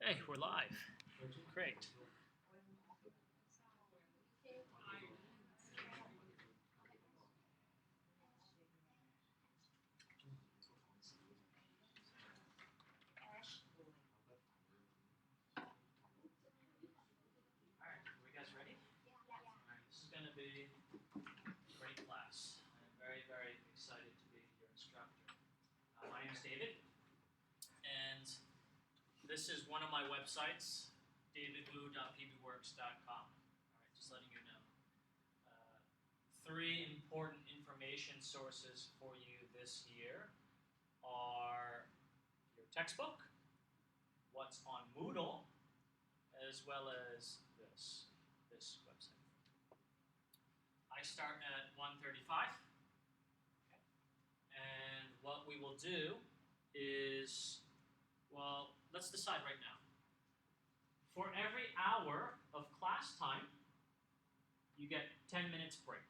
Hey, we're live. Great. All right, are you guys ready? All right, this is going to be a great class. I'm very, very excited to be your instructor. My name is David, and this is one of my websites, davidwu.pbworks.com. All right, just letting you know. Three important information sources for you this year are your textbook, what's on Moodle, as well as this website. I start at 1:35, and what we will do is, well, let's decide right now. For every hour of class time, you get 10 minutes break.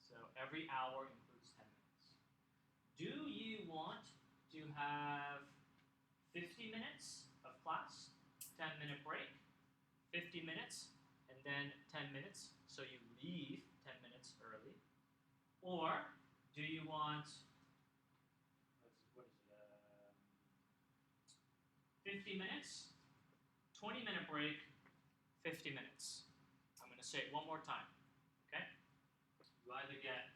So every hour includes 10 minutes. Do you want to have 50 minutes of class, 10-minute break, 50 minutes, and then 10 minutes, so you leave 10 minutes early? Or do you want, 50 minutes, 20-minute break, 50 minutes? I'm going to say it one more time, okay? You either get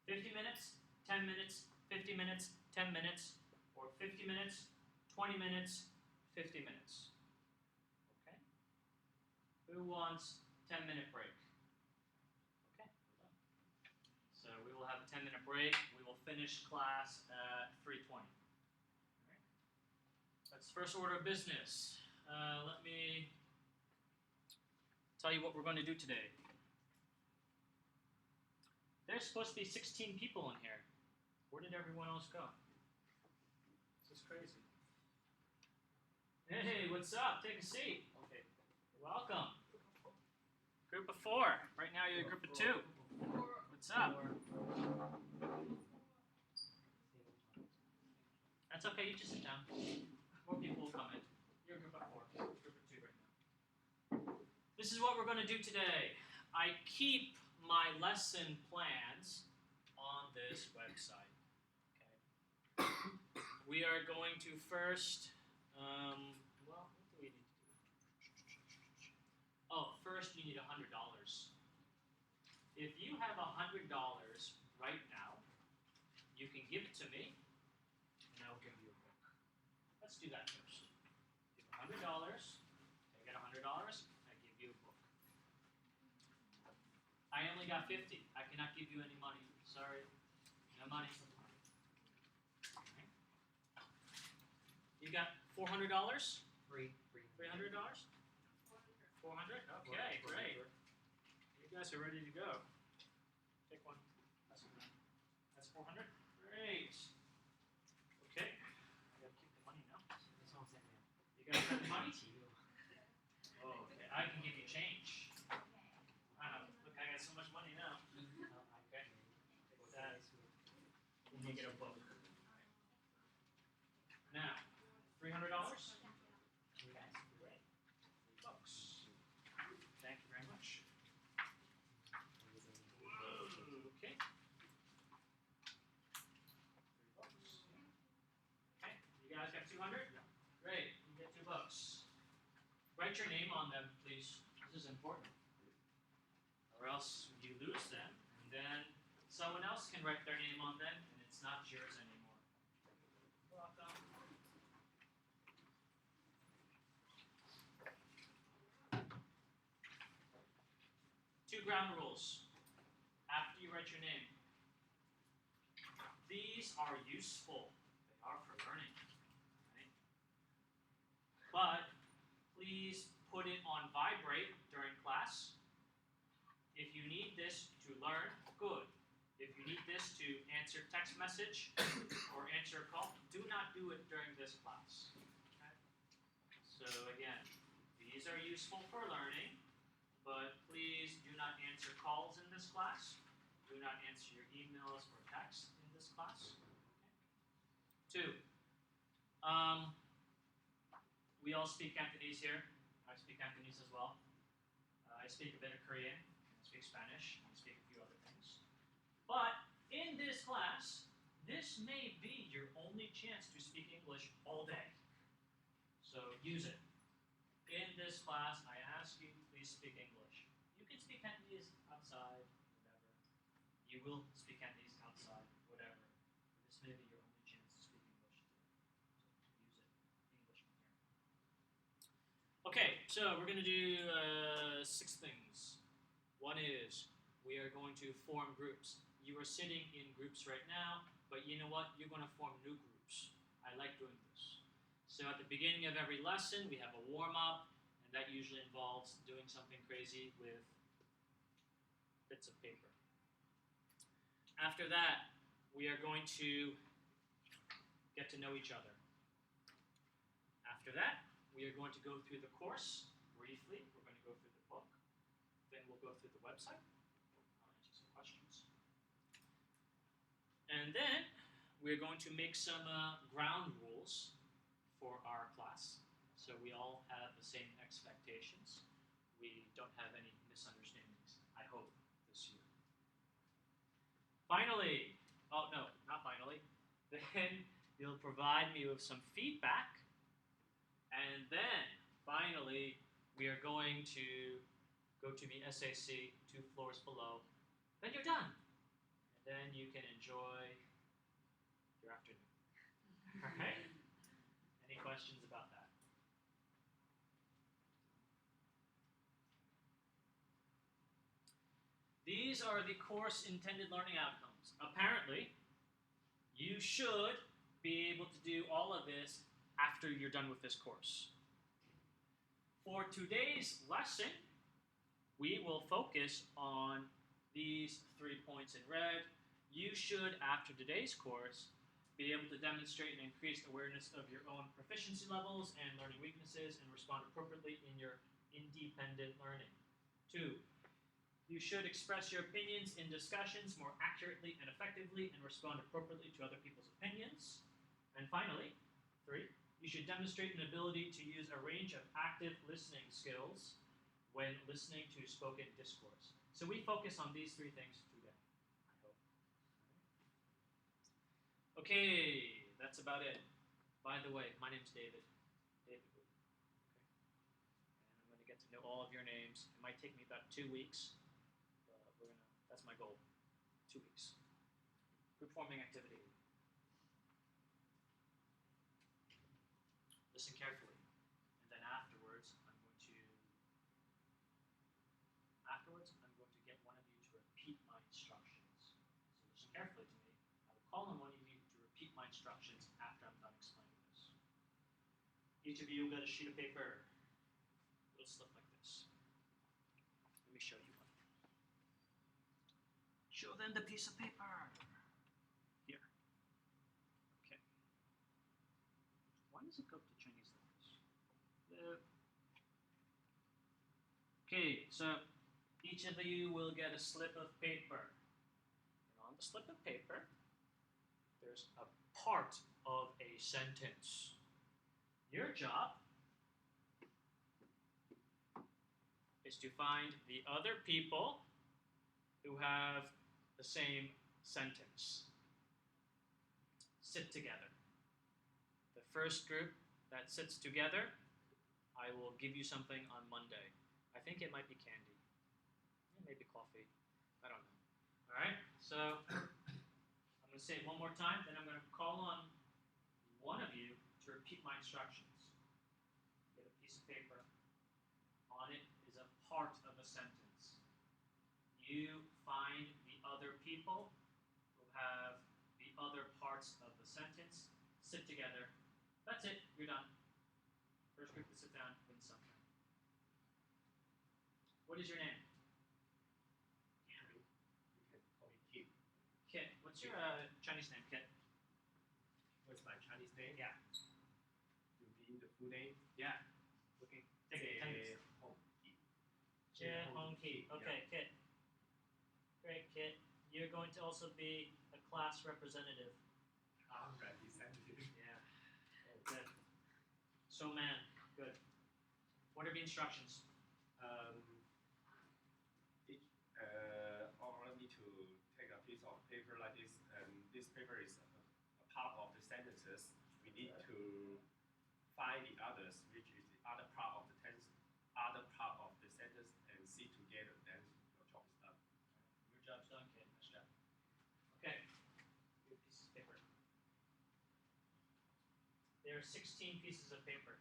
50 minutes, 10 minutes, 50 minutes, 10 minutes, or 50 minutes, 20 minutes, 50 minutes. Okay? Who wants 10-minute break? Okay, we're done. So we will have a 10-minute break. We will finish class at 3:20. All right. That's first order of business. Let me tell you what we're going to do today. There's supposed to be 16 people in here. Where did everyone else go? This is crazy. Hey, what's up? Take a seat. Okay. Welcome. Group of 4. Right now you're a group of 2. What's up? That's okay. You just sit down. More people will come in. You're a group of 4. Group of 2 right now. This is what we're going to do today. I keep my lesson plans on this website. Okay. We are going to first, well, what do we need to do? Oh, first you need $100. If you have $100 right now, you can give it to me, and I'll give you a book. Let's do that first. Give $100. I get $100. I give you a book. I only got 50. I cannot give you any money. Sorry. No money. Okay. You got $400? $300? 400? Okay, great. You guys are ready to go. Take one. That's 400? Great. Okay. I gotta keep the money now. You guys have the money? Oh, okay. I can give you change. Wow. Look, I got so much money now. Okay. Take that. And you get a book. Now, $300? Books. Thank you very much. Okay. Okay. You guys got 200? Great. You get 2 books. Write your name on them, please. This is important. Or else you lose them, and then someone else can write their name on them, and it's not yours anymore. Welcome. Two ground rules after you write your name. These are useful. They are for learning. Right? But please put it on vibrate during class. If you need this to learn, good. If you need this to answer text message or answer a call, do not do it during this class. Okay? So again, these are useful for learning, but please do not answer calls in this class. Do not answer your emails or texts in this class. Okay? 2, We all speak Cantonese here. I speak Cantonese as well. I speak a bit of Korean. I speak Spanish. I speak a few other things. But in this class, this may be your only chance to speak English all day. So use it. In this class, I ask you, please speak English. You can speak Cantonese outside, whatever. You will speak Cantonese outside, whatever. This may be your only chance to speak English today. So use it. English from here. Okay, so we're going to do 6 things. One is we are going to form groups. You are sitting in groups right now, but you know what? You're going to form new groups. I like doing this. So at the beginning of every lesson, we have a warm-up, and that usually involves doing something crazy with bits of paper. After that, we are going to get to know each other. After that, we are going to go through the course briefly. We're going to go through the book. Then we'll go through the website. I'll answer some questions. And then we're going to make some ground rules for our class, so we all have the same expectations. We don't have any misunderstandings, I hope, this year. Finally, oh no, not finally, then you'll provide me with some feedback, and then finally we are going to go to the SAC 2 floors below. Then you're done, and then you can enjoy your afternoon. All right? Any questions about that? These are the course intended learning outcomes. Apparently, you should be able to do all of this after you're done with this course. For today's lesson, we will focus on these 3 points in red. You should, after today's course, be able to demonstrate an increased awareness of your own proficiency levels and learning weaknesses and respond appropriately in your independent learning. 2, you should express your opinions in discussions more accurately and effectively and respond appropriately to other people's opinions. And finally, 3, you should demonstrate an ability to use a range of active listening skills when listening to spoken discourse. So we focus on these 3 things today, I hope. Okay, that's about it. By the way, my name's David. David Wu. Okay. And I'm going to get to know all of your names. It might take me about 2 weeks. That's my goal. 2 weeks. Group forming activity. Listen carefully. And then afterwards, I'm going to get one of you to repeat my instructions. So listen carefully to me. I will call on one of you to repeat my instructions after I'm done explaining this. Each of you will get a sheet of paper. It'll slip like this. Let me show you one. Show them the piece of paper. Here. Okay. Why does it go to Chinese letters? Okay, so each of you will get a slip of paper. And on the slip of paper, there's a part of a sentence. Your job is to find the other people who have the same sentence. Sit together. The first group that sits together, I will give you something on Monday. I think it might be candy. Maybe coffee. I don't know. All right, so I'm going to say it one more time, then I'm going to call on one of you to repeat my instructions. Get a piece of paper. On it is a part of a sentence. You find the other people who have the other parts of the sentence, sit together. That's it, you're done. First group to sit down, wins something. What is your name? Henry. You can call me Kit. Kit. What's your Chinese name, Kit? What's my Chinese name? Yeah. You mean the full name? Yeah. Looking. Take it. Jie Hong Ki. Okay, Kit. Great, Kit. You're going to also be a class representative. Representative. Yeah. Good. So, man, Good. What are the instructions? All need to take a piece of paper like this, and this paper is a part of the sentences. We need to find the others, which is the other part of the other part of the sentence, and see together. Then your job is done. Your job's done, kid. Nice job. Okay. Good pieces of paper. There are 16 pieces of paper.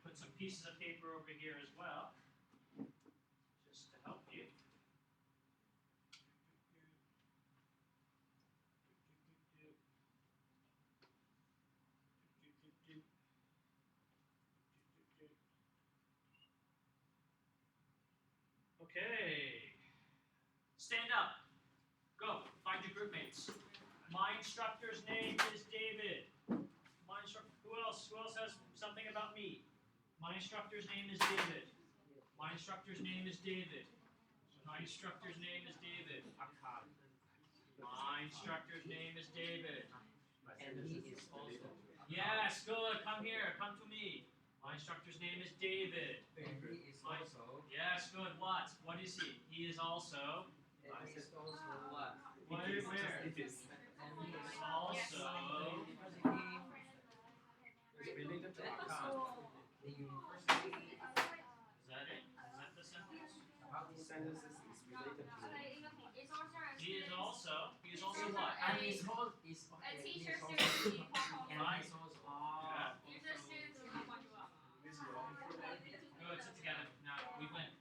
Put some pieces of paper over here as well, just to help you. Okay. Stand up. Go. Find your group mates. My instructor's name is David. My instructor. Who else? Who else has something about me? My instructor's name is David. My instructor's name is David. My instructor's name is David. My instructor's name is David. And he is also. Yes, good. Come here. Come to me. My instructor's name is David. And he is also. Yes, good. What? What is he? He is also. And he is also what? Where? It is. And he is Also. It's related to account. The university. Is that it? Is that the sentence? About these sentences is related to. He is also. He is also what? And he is also. A And he teacher is also. student And he is also. Yeah. user student This is all. Good. Sit together. Now we win.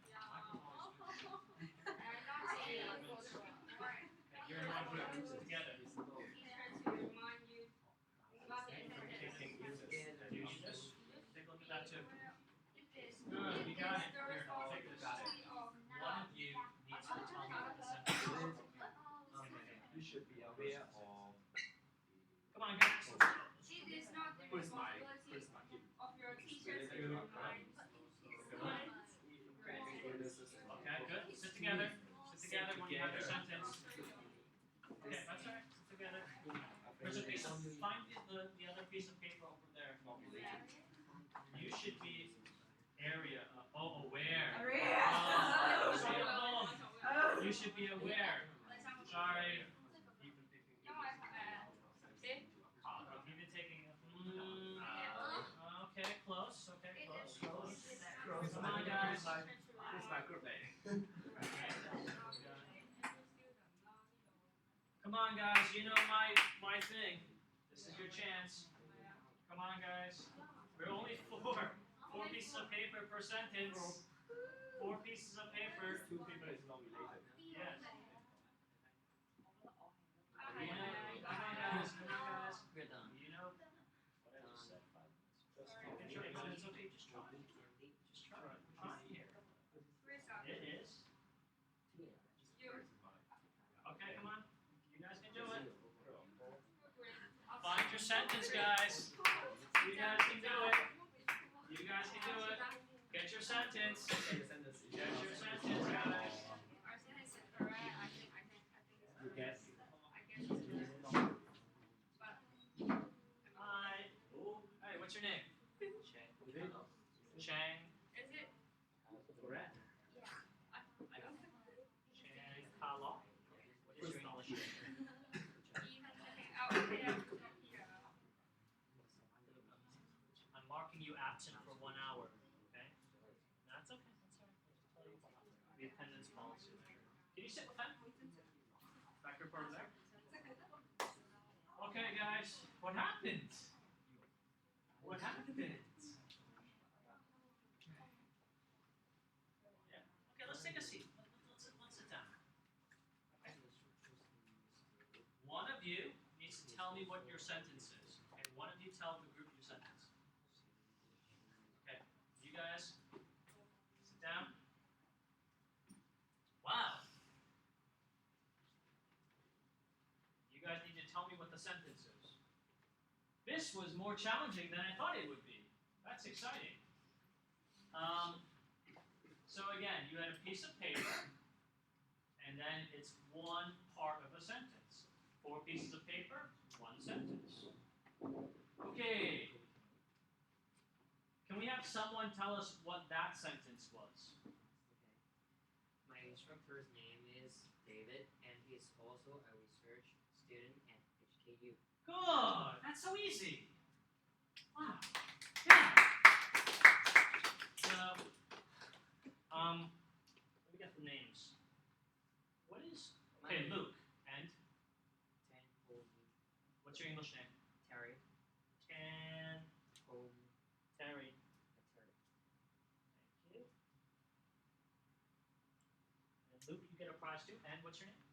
You're in one group. Sit together. Do you need this? Take a look at that too. Good. You got it. Here, take this. One of you needs to tell me what the sentence is. You should be aware of. Come on, guys. It is not the Who's my responsibility kid? of your teachers to Related to remind Okay, good. Sit together. Sit together when you have your sentence. Okay, that's all right. Sit together. There's a piece of, find the other piece of paper over there. You should be aware. You should be aware. Sorry. You've been taking okay, close. Okay, close. Come on, guys. It's my group name. Come on, guys. You know my thing. This is your chance. Come on, guys. We're only four pieces of paper per sentence. 4 pieces of paper. 2 people is not related. Yes. You know, come on, guys. We're done. You know what I just said 5 minutes. It's okay. Just try. Just try. We're trying here. It is. Okay, come on. You guys can do it. Find your sentence, guys. You guys can do it. You guys can do it. Get your sentence. Get your sentence, guys. You guess. Hi. Hey, what's your name? Chang. Correct. Chang Kalo. What is your English name? I'm marking you absent for 1 hour. Okay? That's okay. That's all right. I'll just tell you the attendance policy. Can you sit with that? Back your part there. Okay, guys. What happened? What happened? Yeah. Okay, let's take a seat. Let's sit down. Okay. One of you needs to tell me what your sentence is. Okay, one of you tell the group your sentence. Okay, you guys sit down. Wow. You guys need to tell me what the sentence is. This was more challenging than I thought it would be. That's exciting. So again, you had a piece of paper, and then it's one part of a sentence. 4 pieces of paper, 1 sentence. Okay. Can we have someone tell us what that sentence was? Okay. My instructor's name is David, and he is also a research student at HKU. Good. That's so easy. Wow. Yeah. So, let me get the names. What is? Okay, Luke. And what's your English name? Terry. And Terry. Terry. Thank you. And Luke, you get a prize too. And what's your name?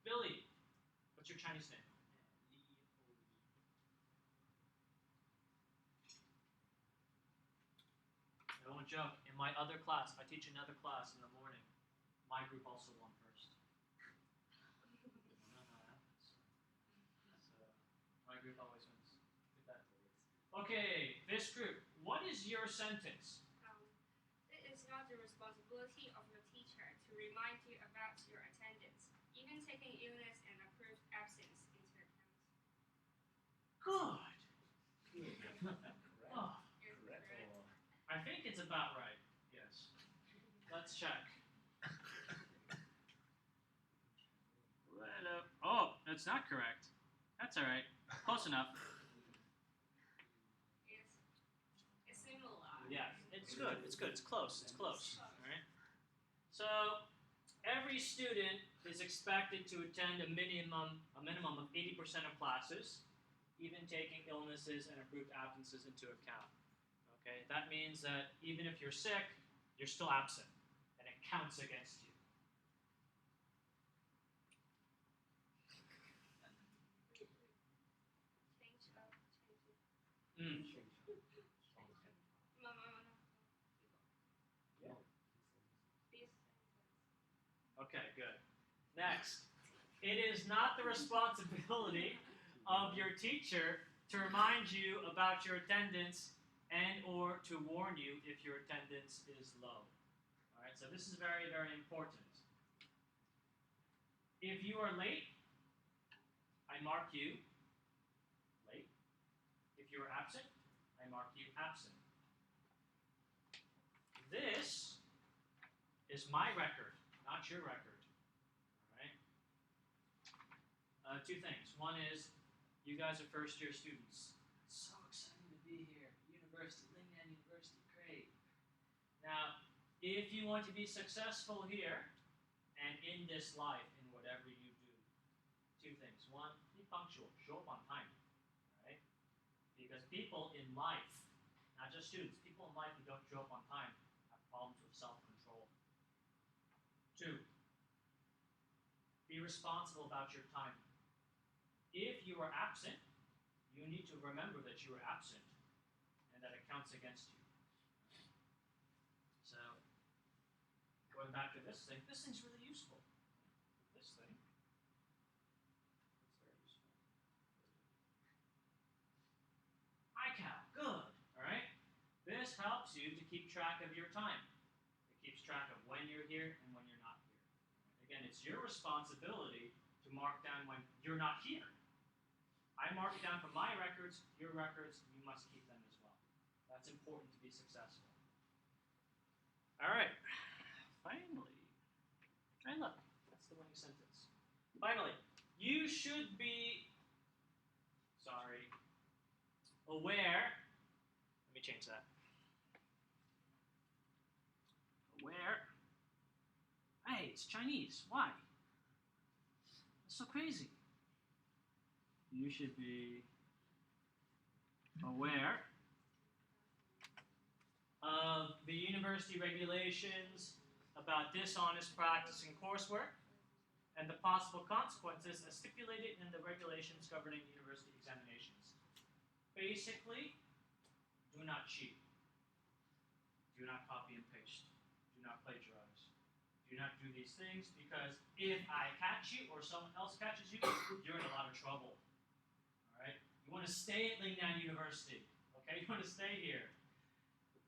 Billy. What's your Chinese name? I won't joke. In my other class, I teach another class in the morning. My group also won first. I don't know how it happens. So, my group always wins. Too bad. Okay, this group. What is your sentence? It is not the responsibility of your teacher to remind you about your attendance, even taking illness and approved absence into account. Good. Oh, Yes, correct. I think it's about right. Yes. Let's check. Oh, that's not correct. That's all right. Close enough. It's similar. Yeah, it's good. It's good. It's close. It's close. All right. So every student is expected to attend a minimum of 80% of classes, even taking illnesses and approved absences into account. Okay, that means that even if you're sick, you're still absent, and it counts against you. Mm. No. Yeah. This Okay, good. Next, it is not the responsibility of your teacher to remind you about your attendance and or to warn you if your attendance is low. All right, so this is very, very important. If you are late, I mark you late. If you are absent, I mark you absent. This is my record, not your record. All right. 2 things. One is, you guys are first-year students. So excited to be here. University, Lingnan University, great. Now, if you want to be successful here and in this life, in whatever you do, 2 things. 1, be punctual. Show up on time. Right? Because people in life, not just students, people in life who don't show up on time have problems with self-control. 2, be responsible about your time. If you are absent, you need to remember that you are absent and that it counts against you. So, going back to this thing's really useful. This thing, it's very useful. iCal, good, all right? This helps you to keep track of your time. It keeps track of when you're here and when you're not here. Again, it's your responsibility to mark down when you're not here. I mark it down for my records, your records, you must keep them as well. That's important to be successful. All right, finally, and look, that's the winning sentence. Finally, you should be, aware, let me change that. Aware, hey, it's Chinese, why? It's so crazy. You should be aware of the university regulations about dishonest practice in coursework and the possible consequences as stipulated in the regulations governing university examinations. Basically, do not cheat. Do not copy and paste. Do not plagiarize. Do not do these things because if I catch you or someone else catches you, you're in a lot of trouble. You want to stay at Lingnan University, okay? You want to stay here.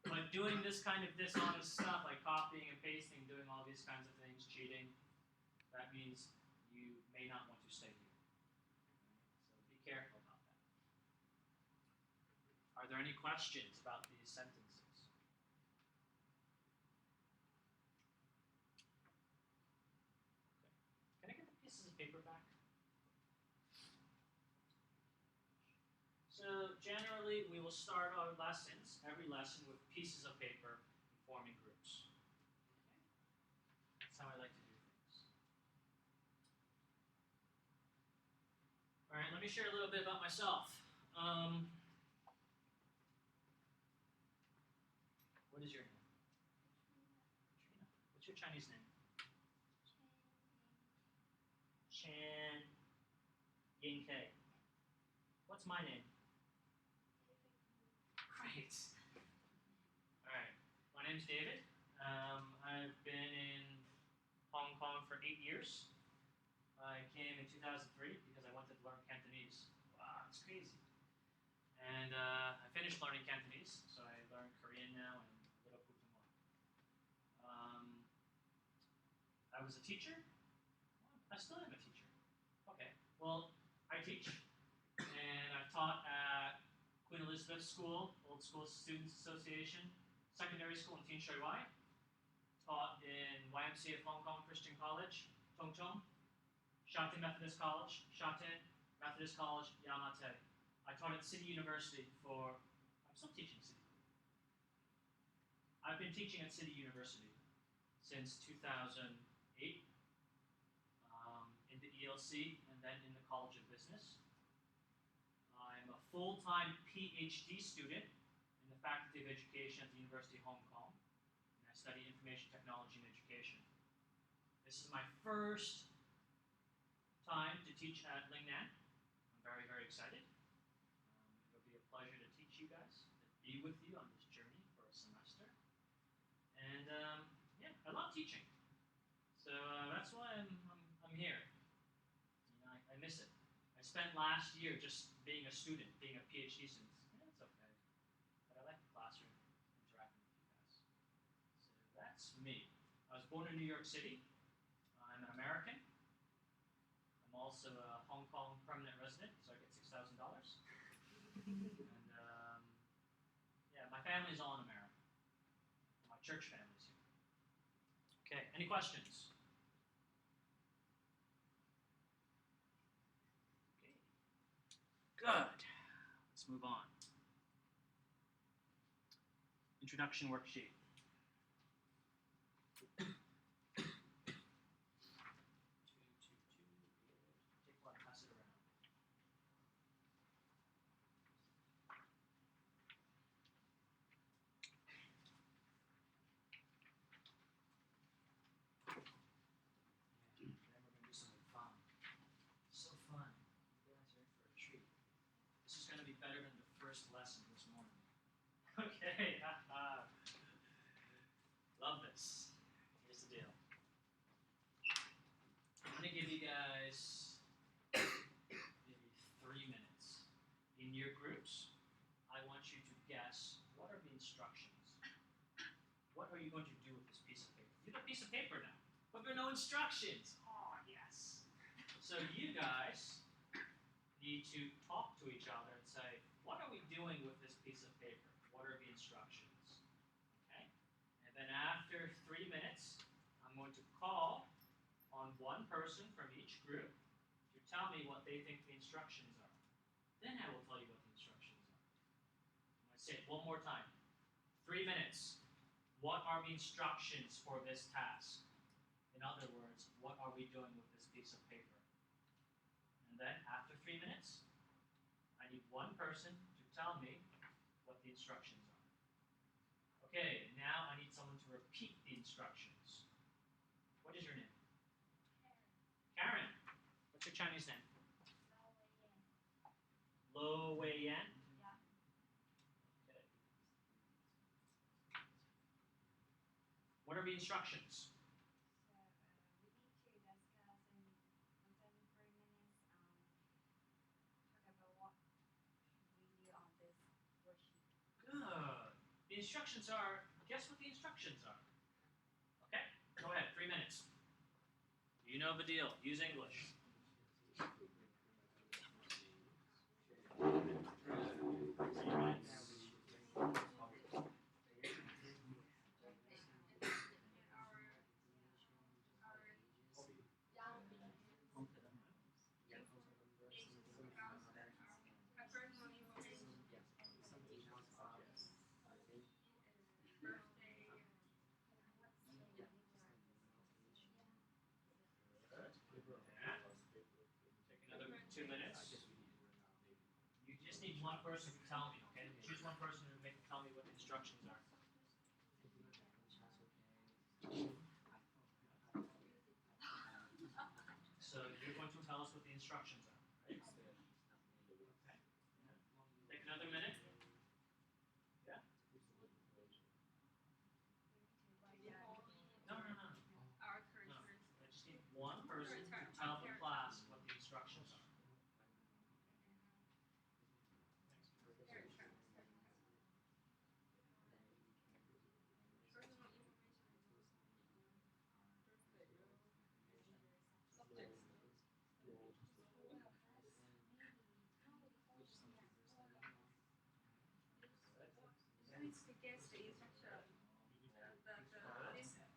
But doing this kind of dishonest stuff, like copying and pasting, doing all these kinds of things, cheating, that means you may not want to stay here. So be careful about that. Are there any questions about these sentences? Okay. Can I get the pieces of paper back? So generally, we will start our lessons, every lesson, with pieces of paper forming groups. Okay? That's how I like to do things. All right, let me share a little bit about myself. What is your name? Katrina. What's your Chinese name? Chan Ying-Kei. What's my name? Great. All right. My name's David. I've been in Hong Kong for 8 years. I came in 2003 because I wanted to learn Cantonese. Wow, it's crazy. And I finished learning Cantonese, so I learned Korean now and a little Putonghua. I was a teacher. I still am a teacher. Okay. Well, I teach, and I've taught at Queen Elizabeth School, Old School Students Association, Secondary School in Tin Shui Wai. Taught in YMCA of Hong Kong Christian College, Tung Chung. Shatin Methodist College, Shatin Methodist College, Yamate. I taught at City University I'm still teaching City. I've been teaching at City University since 2008, in the ELC and then in the College of Business. I'm a full-time PhD student in the Faculty of Education at the University of Hong Kong, and I study Information Technology and Education. This is my first time to teach at Lingnan. I'm very, very excited. It'll be a pleasure to teach you guys, to be with you on this journey for a semester. And yeah, I love teaching. So that's why I'm here. You know, I miss it. I spent last year just being a student, being a PhD student. Yeah, it's okay. But I like the classroom, interacting with you guys. So that's me. I was born in New York City. I'm an American. I'm also a Hong Kong permanent resident, so I get $6,000. And yeah, my family's all in America. My church family's here. Okay, any questions? Okay. Good. Let's move on. Introduction worksheet. Take one, pass it around. Then we're going to do something fun. So fun. You guys are in for a treat. This is going to be better than the first lesson this morning. Okay. Love this. Here's the deal. I'm going to give you guys maybe 3 minutes. In your groups, I want you to guess what are the instructions. What are you going to do with this piece of paper? You have a piece of paper now, but there are no instructions. Oh, yes. So you guys need to talk to each other and say, what are we doing with this piece of paper? What are the instructions? Okay? And then after 3 minutes, I'm going to call on one person from each group to tell me what they think the instructions are. Then I will tell you what the instructions are. I'm going to say it one more time. 3 minutes. What are the instructions for this task? In other words, what are we doing with this piece of paper? And then after 3 minutes, I need one person to tell me what the instructions are. Okay, now I need someone to repeat the instructions. What is your name? Karen. What's your Chinese name? Lo Wei Yan. Yeah. Okay. What are the instructions? So we need to discuss in within 3 minutes. Talk about what instructions are, guess what the instructions are. Okay, go ahead, 3 minutes. You know the deal, use English. Take another 2 minutes. You just need one person to tell me, okay? Choose one person to tell me what the instructions are. So you're going to tell us what the instructions are, right? Okay. Take another minute. Yeah? No. Our current No. I just need one person to tell the class what the instructions are. It's against the instruction.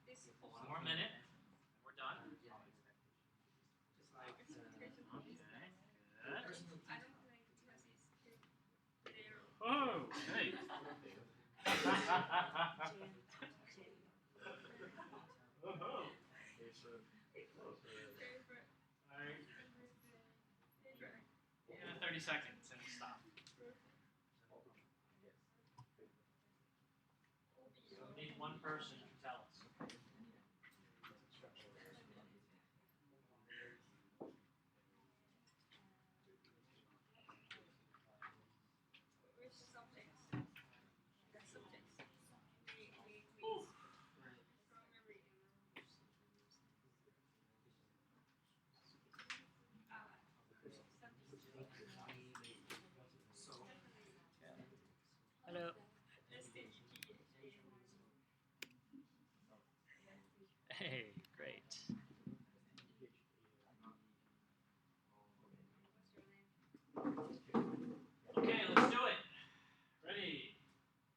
This One more minute, and we're done. expectation. Okay, good. I don't think because it's there. Oh, hey. Oh. Favorite. Alright, Favorite. 30 seconds and we'll stop. So we need one person to tell us. Which subjects? The subjects. We from every Hello. Hey, great. Okay, let's do it. Ready?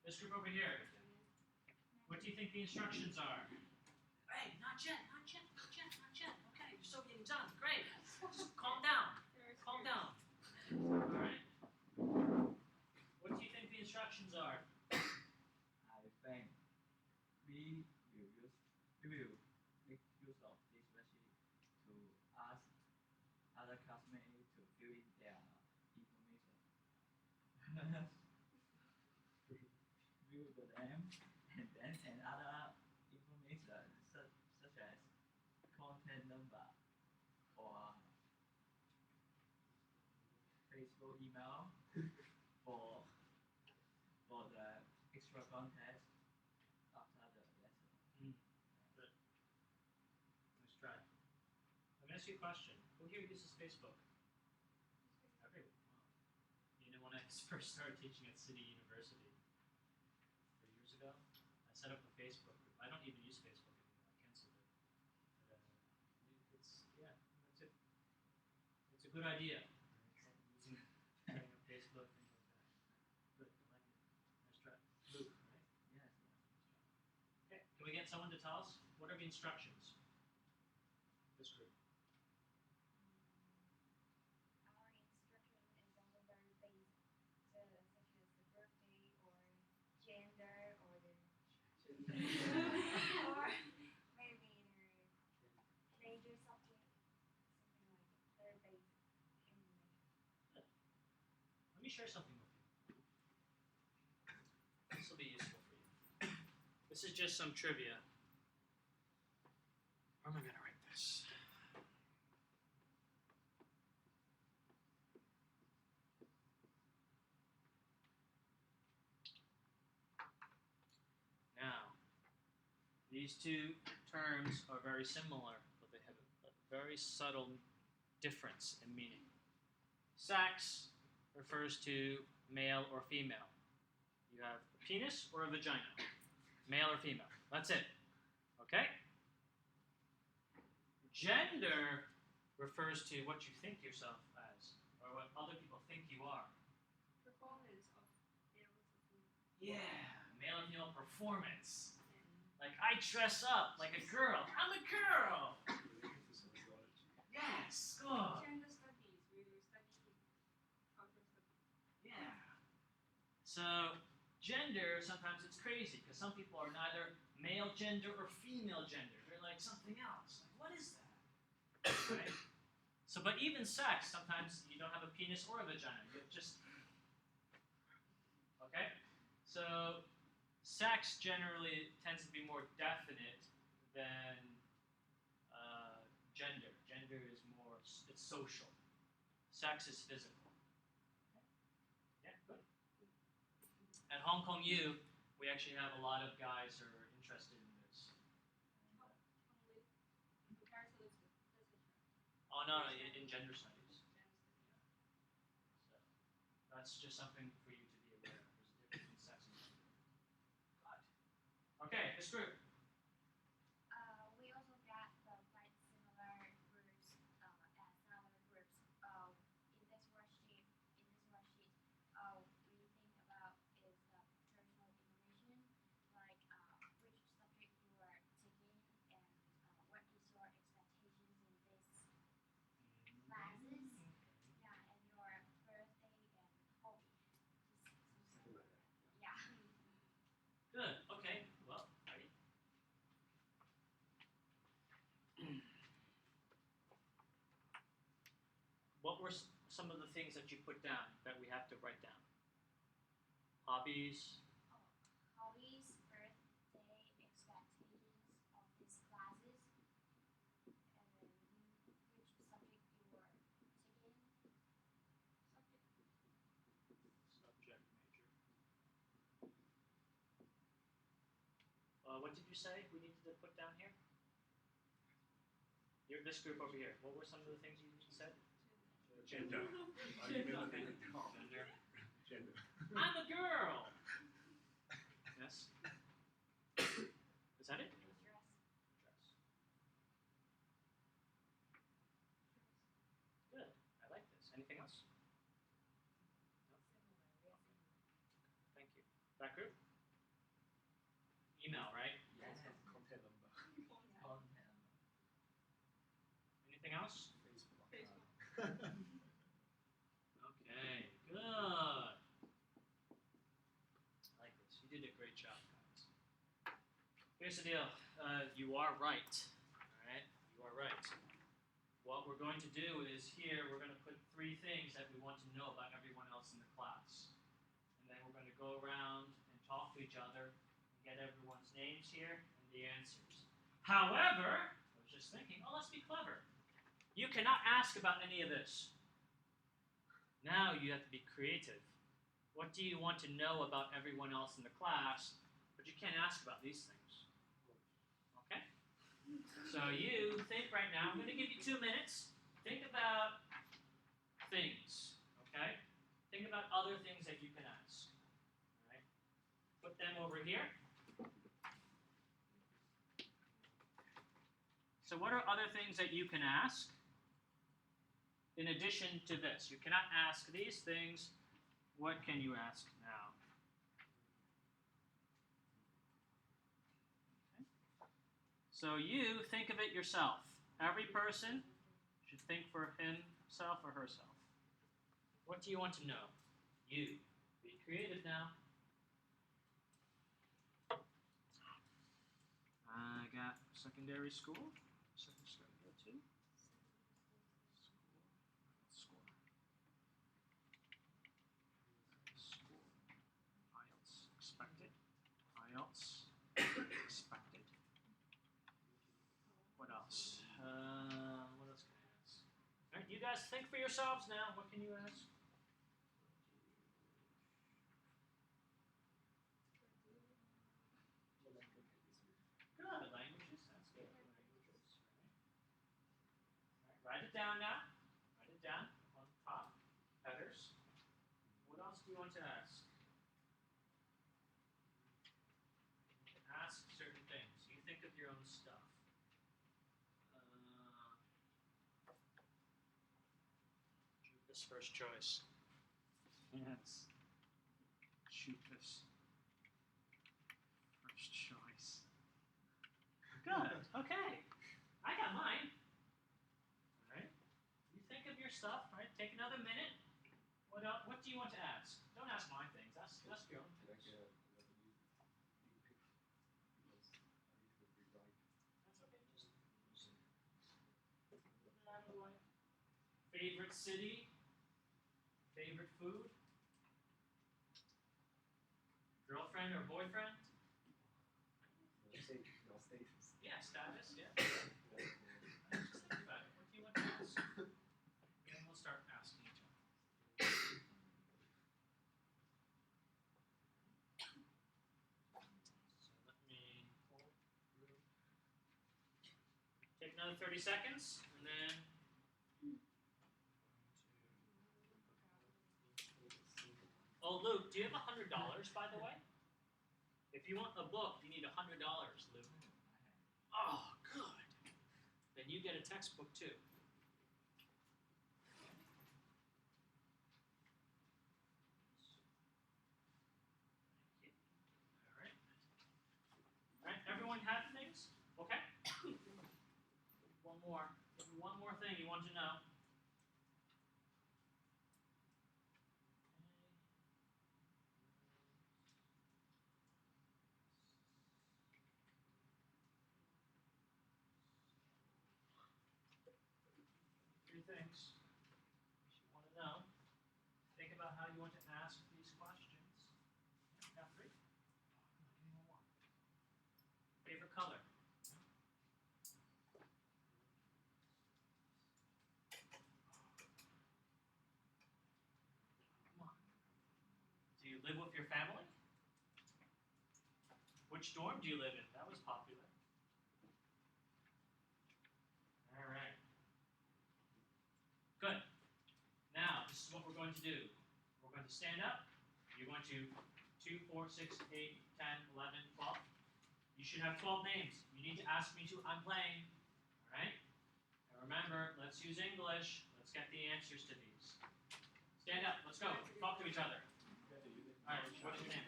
This group over here. What do you think the instructions are? Hey, not yet. Okay, you're still getting done. Great. Just calm down. Calm down. Alright. What do you think the instructions are? I think we will make use of this message to ask other classmates to fill in their information. View the name and then another information such as contact number or Facebook email for the extra context after the lesson. Good. Nice try. Let me ask you a question. Who here uses Facebook? Everyone. You know, when I first started teaching at City University 3 years ago, I set up a Facebook group. I don't even use Facebook anymore. I canceled it. But, it's a good idea. Using setting up Facebook, things like that. Good. I like it. Nice try. Luke, right? Yes. Okay. Can we get someone to tell us what are the instructions? This group. Our instruction is also very basic, such as the birthday or gender or the or maybe the major subject, something like that. Very basic information. Let me share something with you. This will be useful for you. This is just some trivia. Where am I going to write this? Now, these two terms are very similar, but they have a very subtle difference in meaning. Sex refers to male or female. You have penis or a vagina? Male or female? That's it. Okay? Gender refers to what you think yourself as, or what other people think you are. Performance of male to female. Yeah, male and female performance. Like, I dress up like a girl. I'm a girl! Related to sociology. Yes, good. Gender studies, we will study cultural studies. Yeah. So, gender, sometimes it's crazy because some people are neither male gender or female gender. They're like something else. Like, what is that? Right? So, but even sex, sometimes you don't have a penis or a vagina. You just. Okay? So, sex generally tends to be more definite than gender. Gender is more, it's social. Sex is physical. Yeah, good. At Hong Kong U, we actually have a lot of guys who are interested in this. Only compared to literature. Oh no, in gender studies. Gender studies. So that's just something for you to be aware of. There's a difference between sex and gender. Good. Okay, this group. We also got the quite similar groups as other groups. In this worksheet, we think about is the personal information, like which subject you are taking and what is your expectations in this classes. Yeah, and your birthday and hobby. Something like that. Yeah. Good. Okay. Well, ready? What were some of the things that you put down that we have to write down? Hobbies. Hobbies, birthday, expectations of these classes, and which subject you are taking. Subject major. What did you say we needed to put down here? This group over here. What were some of the things you said? Gender. Okay. Gender. Gender. I'm a girl. Yes. Is that it? Dress. Dress. Good. I like this. Anything else? No? Thank you. That group? Email, right? Yes. Contact number. Content. Anything else? Facebook. Facebook. Okay, good. I like this. You did a great job, guys. Here's the deal. You are right. Alright? You are right. What we're going to do is here we're going to put 3 things that we want to know about everyone else in the class. And then we're going to go around and talk to each other and get everyone's names here and the answers. However, I was just thinking, oh, let's be clever. You cannot ask about any of this. Now you have to be creative. What do you want to know about everyone else in the class? But you can't ask about these things. Okay? So you think right now, I'm going to give you 2 minutes. Think about things. Okay? Think about other things that you can ask. All right? Put them over here. So what are other things that you can ask? In addition to this, you cannot ask these things. What can you ask now? Okay. So you think of it yourself. Every person should think for himself or herself. What do you want to know? You. Be creative now. I got secondary school. Secondary school here too. School. IELTS expected. IELTS expected. What else? What else can I ask? All right, you guys think for yourselves now. What can you ask? Good. Languages. That's good. Languages. All right, write it down now. Write it down on top. Headers. What else do you want to ask? This first choice. Yes. Cheapest. First choice. Good. Okay. I got mine. All right. You think of your stuff, right? Take another minute. What else? What do you want to ask? Don't ask my things. Ask your own things. That's okay. Just put it out of the way. Favorite city? Favorite food? Girlfriend or boyfriend? Yeah, status. Yeah. Just think about it. What do you want to ask? And we'll start asking each other. So let me take another 30 seconds, and then. Oh, Luke, do you have $100, by the way? If you want a book, you need $100, Luke. Oh, good. Then you get a textbook too. All right, everyone have things? Okay? One more. Give me one more thing you want to know. Three things you want to know. Think about how you want to ask these questions. Got three? Give me one. Favorite color? Come on. Do you live with your family? Which dorm do you live in? That was popular. All right. Good. Now, this is what we're going to do. We're going to stand up. You're going to 2, 4, 6, 8, 10, 11, 12. You should have 12 names. You need to ask me to I'm playing. All right? And remember, let's use English. Let's get the answers to these. Stand up. Let's go. Talk to each other. All right. What's your name?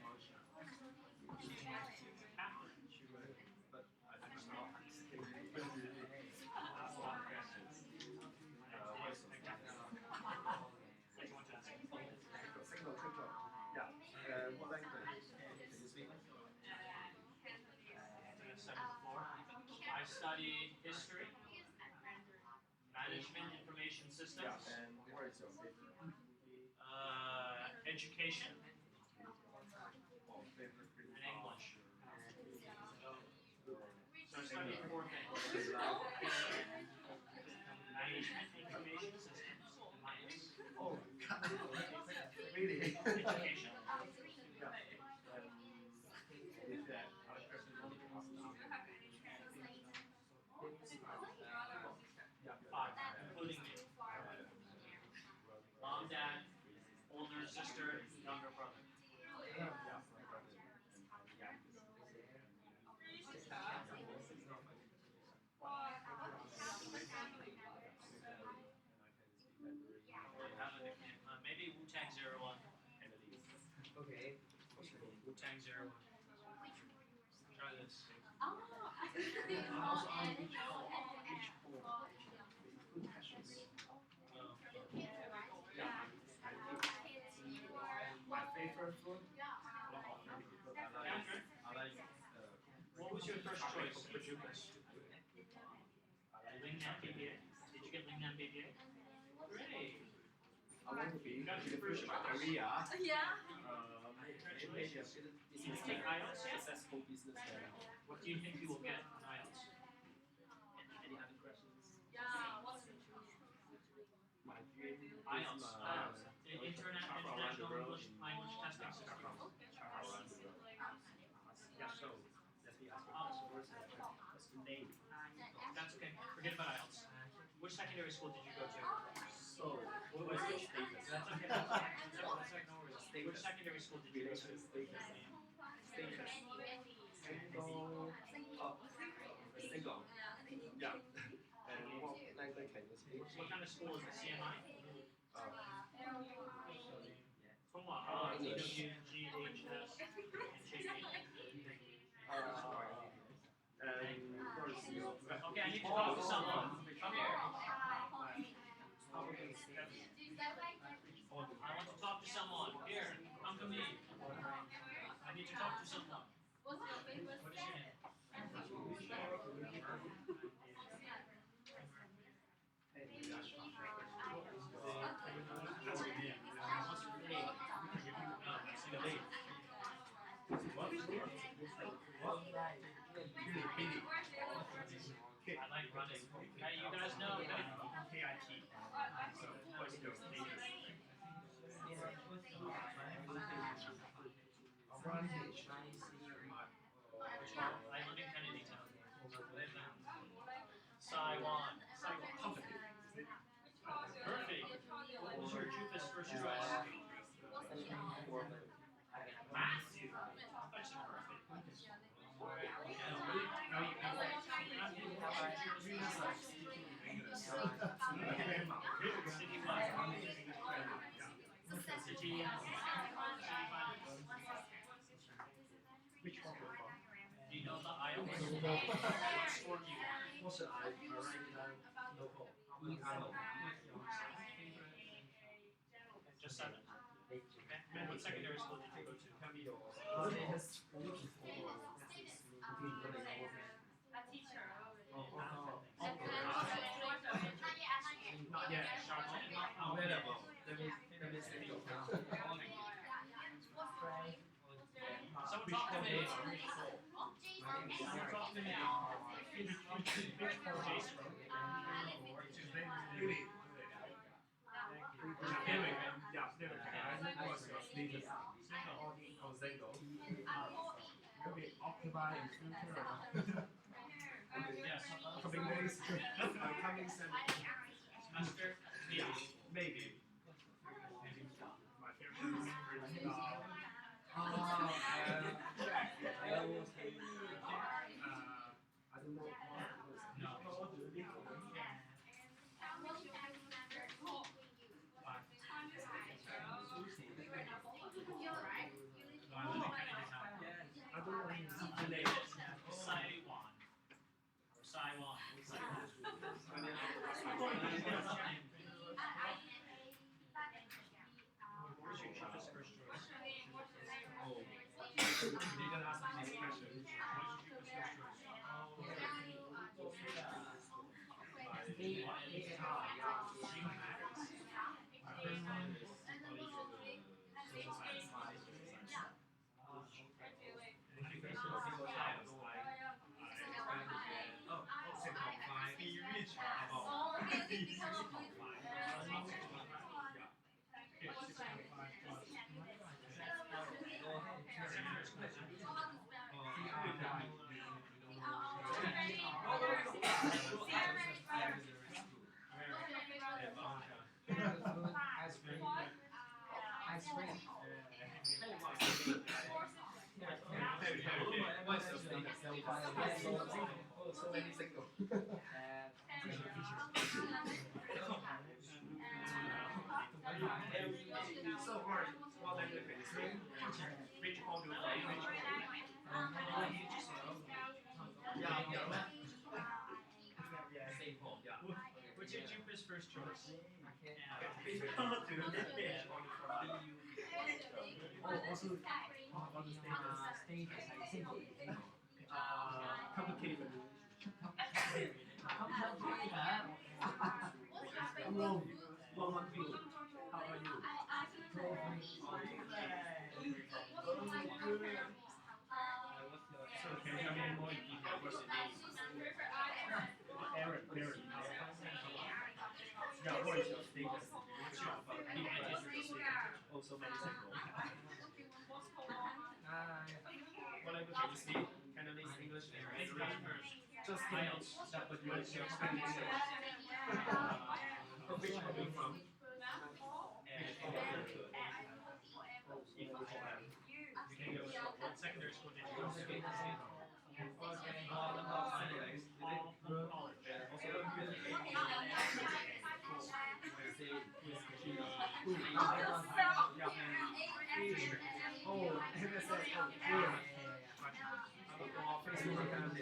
Catherine. But I don't know. Ask all questions. What is What do you want to ask? Single. Yeah. What language can you speak? 7th floor. I study history, management, information systems, Yeah. And what is your favorite movie education, or favorite film? and English. So I study 4 things. Management, information systems, and minus. Oh, really? Education. Is that other person you want to ask now? Yeah, 5, including me. Mom, dad, older sister, younger brother. Yeah, my brother. Have a nickname. Maybe Wu-Tang 01. Okay. Wu-Tang 01. Try this. My favorite food? Catherine, I like what was your first choice? Lingnan BBA. Did you get Lingnan BBA? Great. I want to be Got your in the first future my choice. career. Yeah. Congratulations. Did you take IELTS yet? Successful businessman. What do you think you will get on IELTS? Any other questions? Yeah. What's the My dream is IELTS. The travel around the International world English Language Testing System. travel around the world. Yeah, so let me ask you what's the name? That's okay. Forget about IELTS. Which secondary school did you go to? So, what was your status? That's okay. That's okay. No worries. Which secondary school did you go to? Relation status. Status. Single. Single. Yeah. And what language can you speak? What kind of school is it? CMI? English. GW, GHS, and GH. And where's your Okay, I need to talk to someone. Come here. I want to talk to someone. Here, come to me. I need to talk to someone. What is your name? What's your name? No, that's your name. I like running. Hey, you guys know that KIT? So what's your status? which one? I live in Kennedy Town. Live in Saiwan. Saiwan Company. Perfect. What was your Jupiter's first choice? Math? That's perfect. Which one will come? Do you know the IELTS? What score do you have? What's the I local? Just 7. Okay. And what secondary school did you go to? Tell me your not yet. Available. That means Someone talk to me. Someone talk to me. Jason. Occupy in future. Yes. Coming days. Coming Semester? maybe. My favorite is I don't know. No. No, I live in Kennedy Town. I don't know. Saiwan. Or Saiwan. Where's your cheapest first choice? Oh. You didn't ask me this question. Where's your cheapest first choice? So many signals. So far, what language is it? Which one do you like? Same home, yeah. What's your cheapest first choice? Complicated. How are you? So can you tell me more in detail what's your name? Aaron. Yeah, what is your status? What's your also many signals. What language can you speak? Cantonese, English, and Mandarin. Just IELTS. But you are your Spanish. Which are you from? You can go to what secondary school did you go to? Oh, MSS. Oh, yeah. Facebook Academy.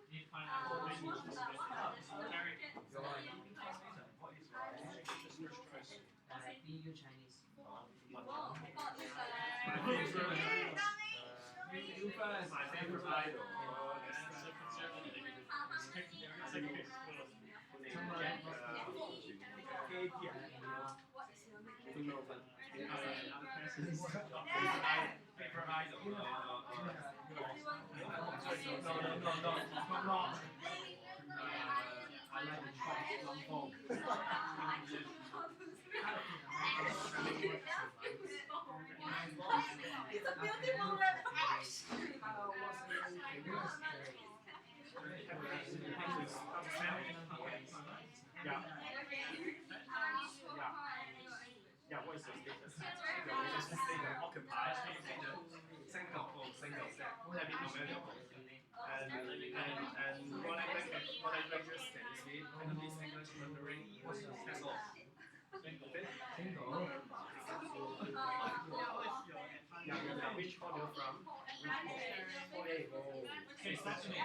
Need to find out what language this is. Very BU Chinese. My favorite idol. so conservative. It's like a school. Favorite idol. No. Come on. I like the trap long form. It's a beautiful reaction. Yeah, what is your status? Your status occupied. Single. That means available. And what languages can you speak? Cantonese, English, Mandarin. That's all. Single. Yeah. Which hall you're from? Okay. Okay, so that's me.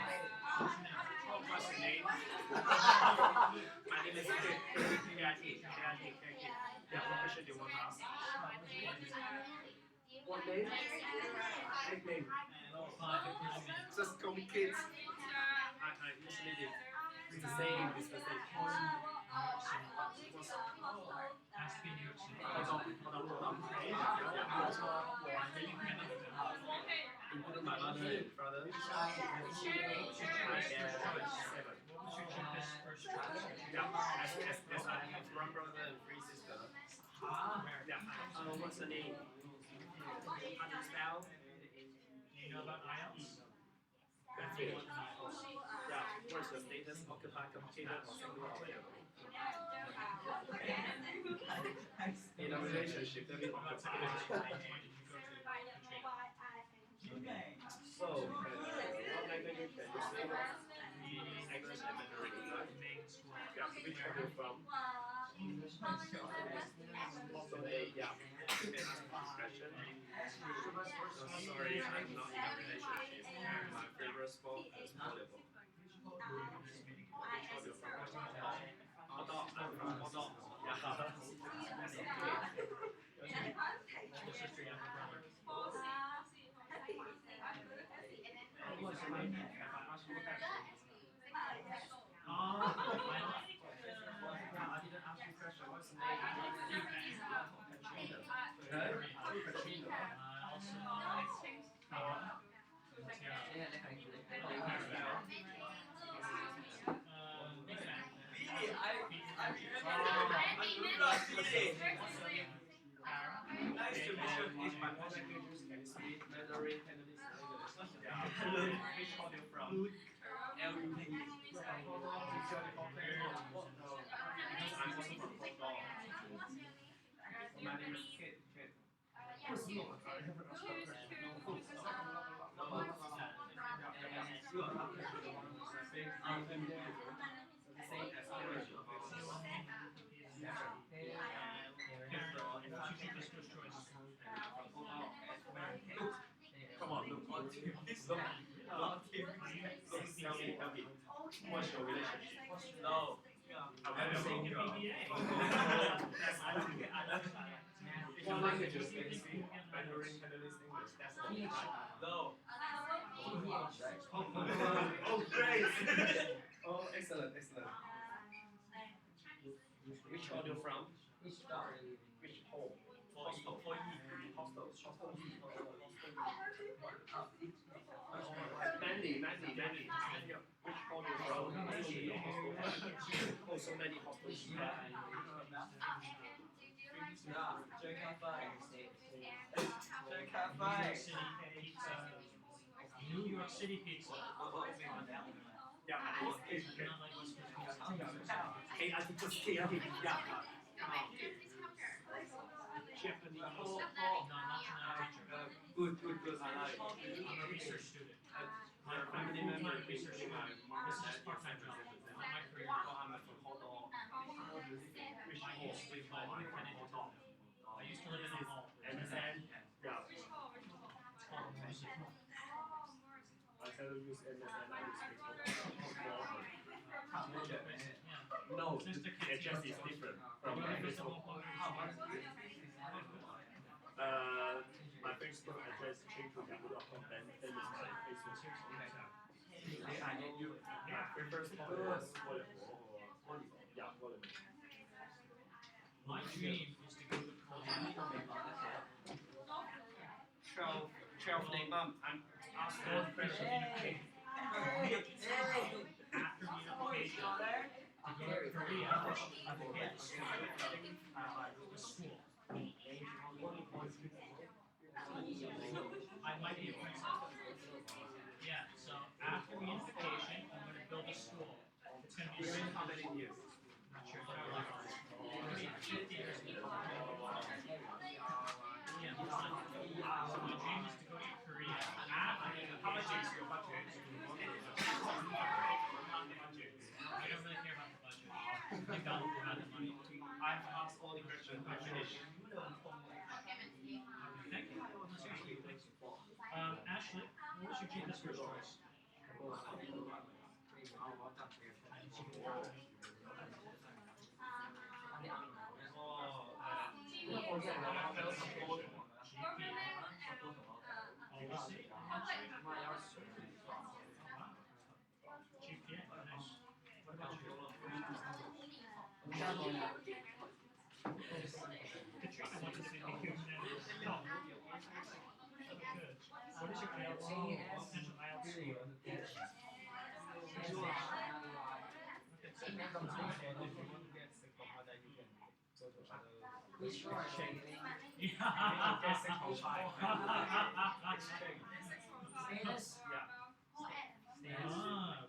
What's your name? My name is KIT. Yeah, what question do you want to ask? What name? Nickname. Just call me kids. I usually do. It's the same. Has to be New York City. Hold on. Including my mother and brother. My dad is 7. What was your cheapest first choice? Yeah, as I have 1 brother and 3 sisters. Yeah. What's the name? How do you spell? Do you know about IELTS? That's it. Yeah. What's your status? Occupied, complicated, or single, or available? In a relationship, that means occupied. So, what language can you speak? English and Mandarin, right? Yeah, which one are you from? So they, yeah, you can ask this question. Sorry, I'm not in a relationship. My favorite sport is volleyball. Which one are you from? Although, I'm from Although. Yeah. Your sister, younger brother. What's your name? Oh, I like Yeah, I didn't ask you a question. What's the name? Pacino. also Big Mac. Nice to meet you. If my own languages can speak Mandarin, Cantonese, English. Yeah. Which one are you from? Everything. I'm also from Hong Kong. My name is Kit. What's your cheapest first choice? Come on, look. Tell me. What's your relationship? No. I'm saying you are. What languages can you speak? Mandarin, Cantonese, English. That's all. No. Oh, great. Oh, excellent. Which hall you from? Which hall? Hostel. Mandy. Which hall you from? Oh, so many hostels. New York City pizza. Yeah, Not like West Coast pizza. Hey, I think just yeah. Japanese. No, not teacher. Good. I like it. I'm a research student. My family member is research my student. mom This and is dad. part-time job. Not my career. I'm from Hong Kong. Which hall? I can't even tell them. don't use MS and I use Facebook. Yeah. No, Since the it just is different from my Facebook. My Facebook address changed to yahoo.com, then is my Facebook. My first one was volleyball. Yeah, volleyball. My dream is to go to Korea. 12 name up. I'm asking After unification, to go to Korea, I will get a school. I might be a princess. Yeah, so after unification, I'm going to build a school. It's going to be Within how many years? not sure, but like 50 years ago. Yeah, so my dream is to go to Korea. How much is your budget? I don't really care about the budget. I got the money. I've asked all the questions. I finished. Thank you. No, seriously, thanks. Ashley, what was your cheapest first choice? GPA, nice. What about you? Katrina wants to say thank you. No. Good. What is your IELTS score? Potential IELTS score?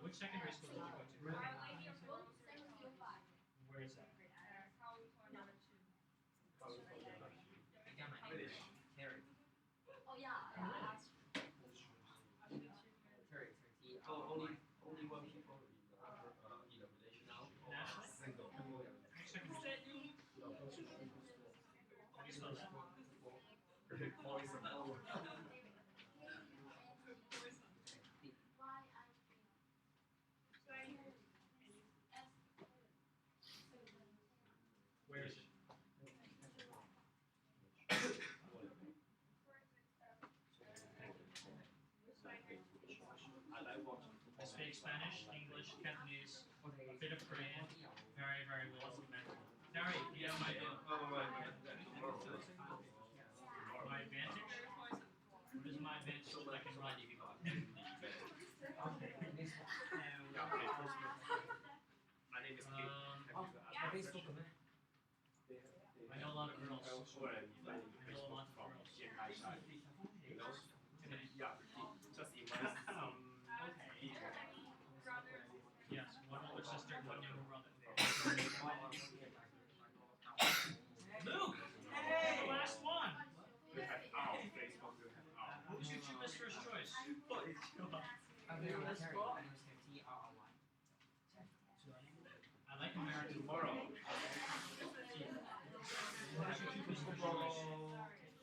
Which secondary school did you go to? Where is that? Only one people in a relation now. Ashley? Single. Which secondary school? How do you spell that? Where is it? I like watching. I speak Spanish, English, Cantonese, a bit of Korean, very, very little Mandarin. Dari, you know my advantage? What is my advantage so that I can run? My name is Kim. I know a lot of girls. I know a lot of girls. You know? Too many. Yeah, just invite some Yes, one older sister, one younger brother. Luke! The last one! We have our Facebook, we have our. What was your cheapest first choice? I like American Tomorrow. What was your cheapest first choice?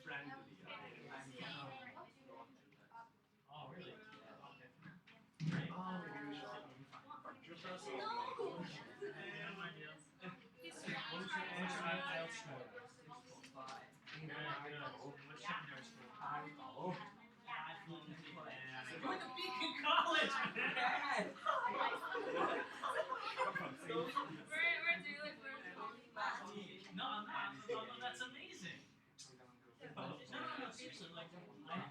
Friendly. Oh, really? Okay. Great. Oh, maybe we should sit in computers or Yeah, no idea. What's your IELTS score? Very good. What secondary school? You're the Beacon College, man! Where do you live? No, that's amazing. No, seriously, like,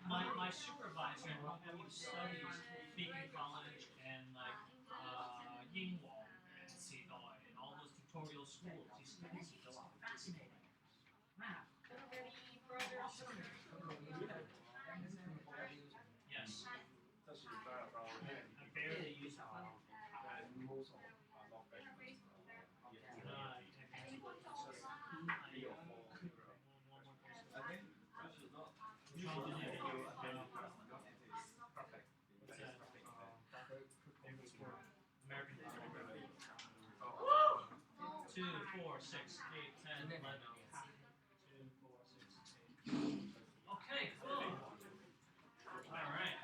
my supervisor who studies Beacon College and, like, Yingwall and Sidoi and all those tutorial schools, he studies it, that's fascinating. Wow. Yes. I barely use it. most of not very American 2, 4, 6, 8, 10, 11. 2, 4, 6, 8. Okay, cool. All right.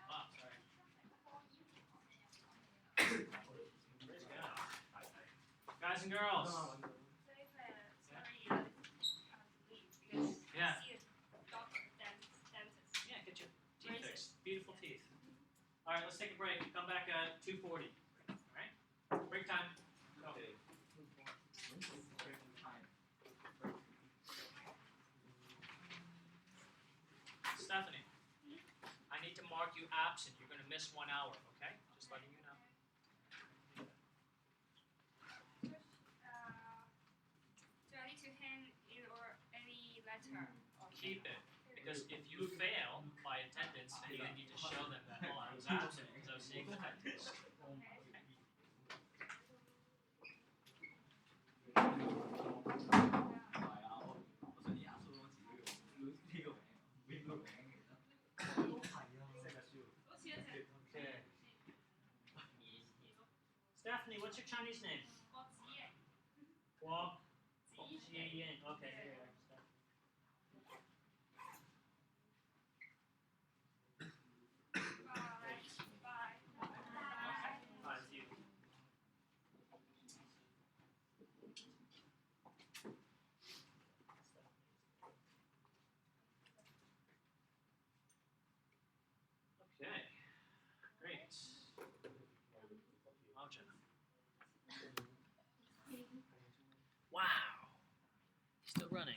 Wow, sorry. Guys and girls. David, sorry, I have to leave because Yeah. I see a doctor, dentist. Yeah, get your teeth Braces. fixed. Beautiful teeth. All right, let's take a break. Come back at 2:40. All right. Break time. Go. Okay. Stephanie, I need to mark you absent. You're going to miss 1 hour, okay? Just letting you know. Do I need to hand in or any letter? Or Keep it. Because if you fail by attendance, then you need to show them that, oh, I was absent because I was seeing the dentist. Stephanie, what's your Chinese name? Guo. Jian. Okay. Here you are, Stephanie. Bye. Bye, see you. Okay, great. Arjun. Wow. Still running.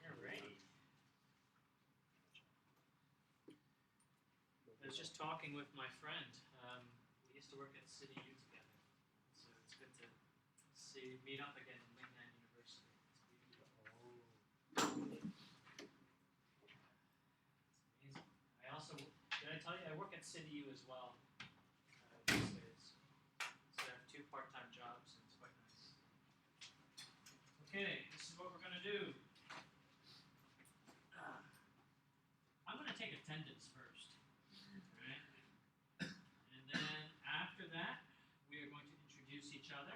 Alrighty. I was just talking with my friend. We used to work at City U together, so it's good to meet up again in Mainland University. It's amazing. I also did I tell you I work at City U as well these days. So I have 2 part-time jobs, and it's quite nice. Okay, this is what we're gonna do. I'm gonna take attendance first. Right? And then after that, we are going to introduce each other.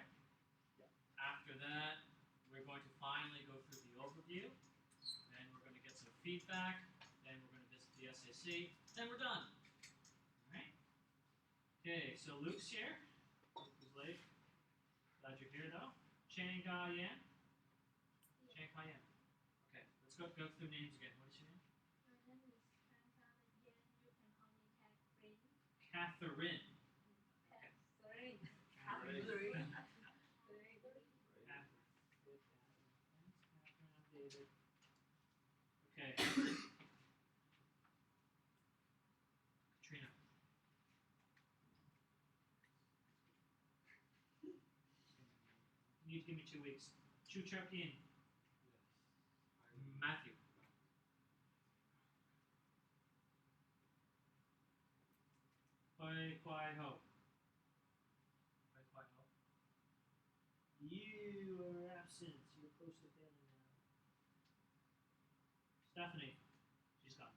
After that, we're going to finally go through the overview. Then we're going to get some feedback. Then we're going to visit the SAC. Then we're done. Alright? Okay, so Luke's here. Luke was late. Glad you're here though. Chang Ga Yan. Chang Ga Yan. Okay, let's go through names again. What is your name? My name is Catherine. You can call me Catherine. Catherine. Catherine. Catherine. David. Okay. Katrina. You need to give me 2 weeks. Chu Chapin. Matthew. Hoi Kwai Ho. Hoi Kwai Ho. You are absent. You're close to failing now. Stephanie. She's gone.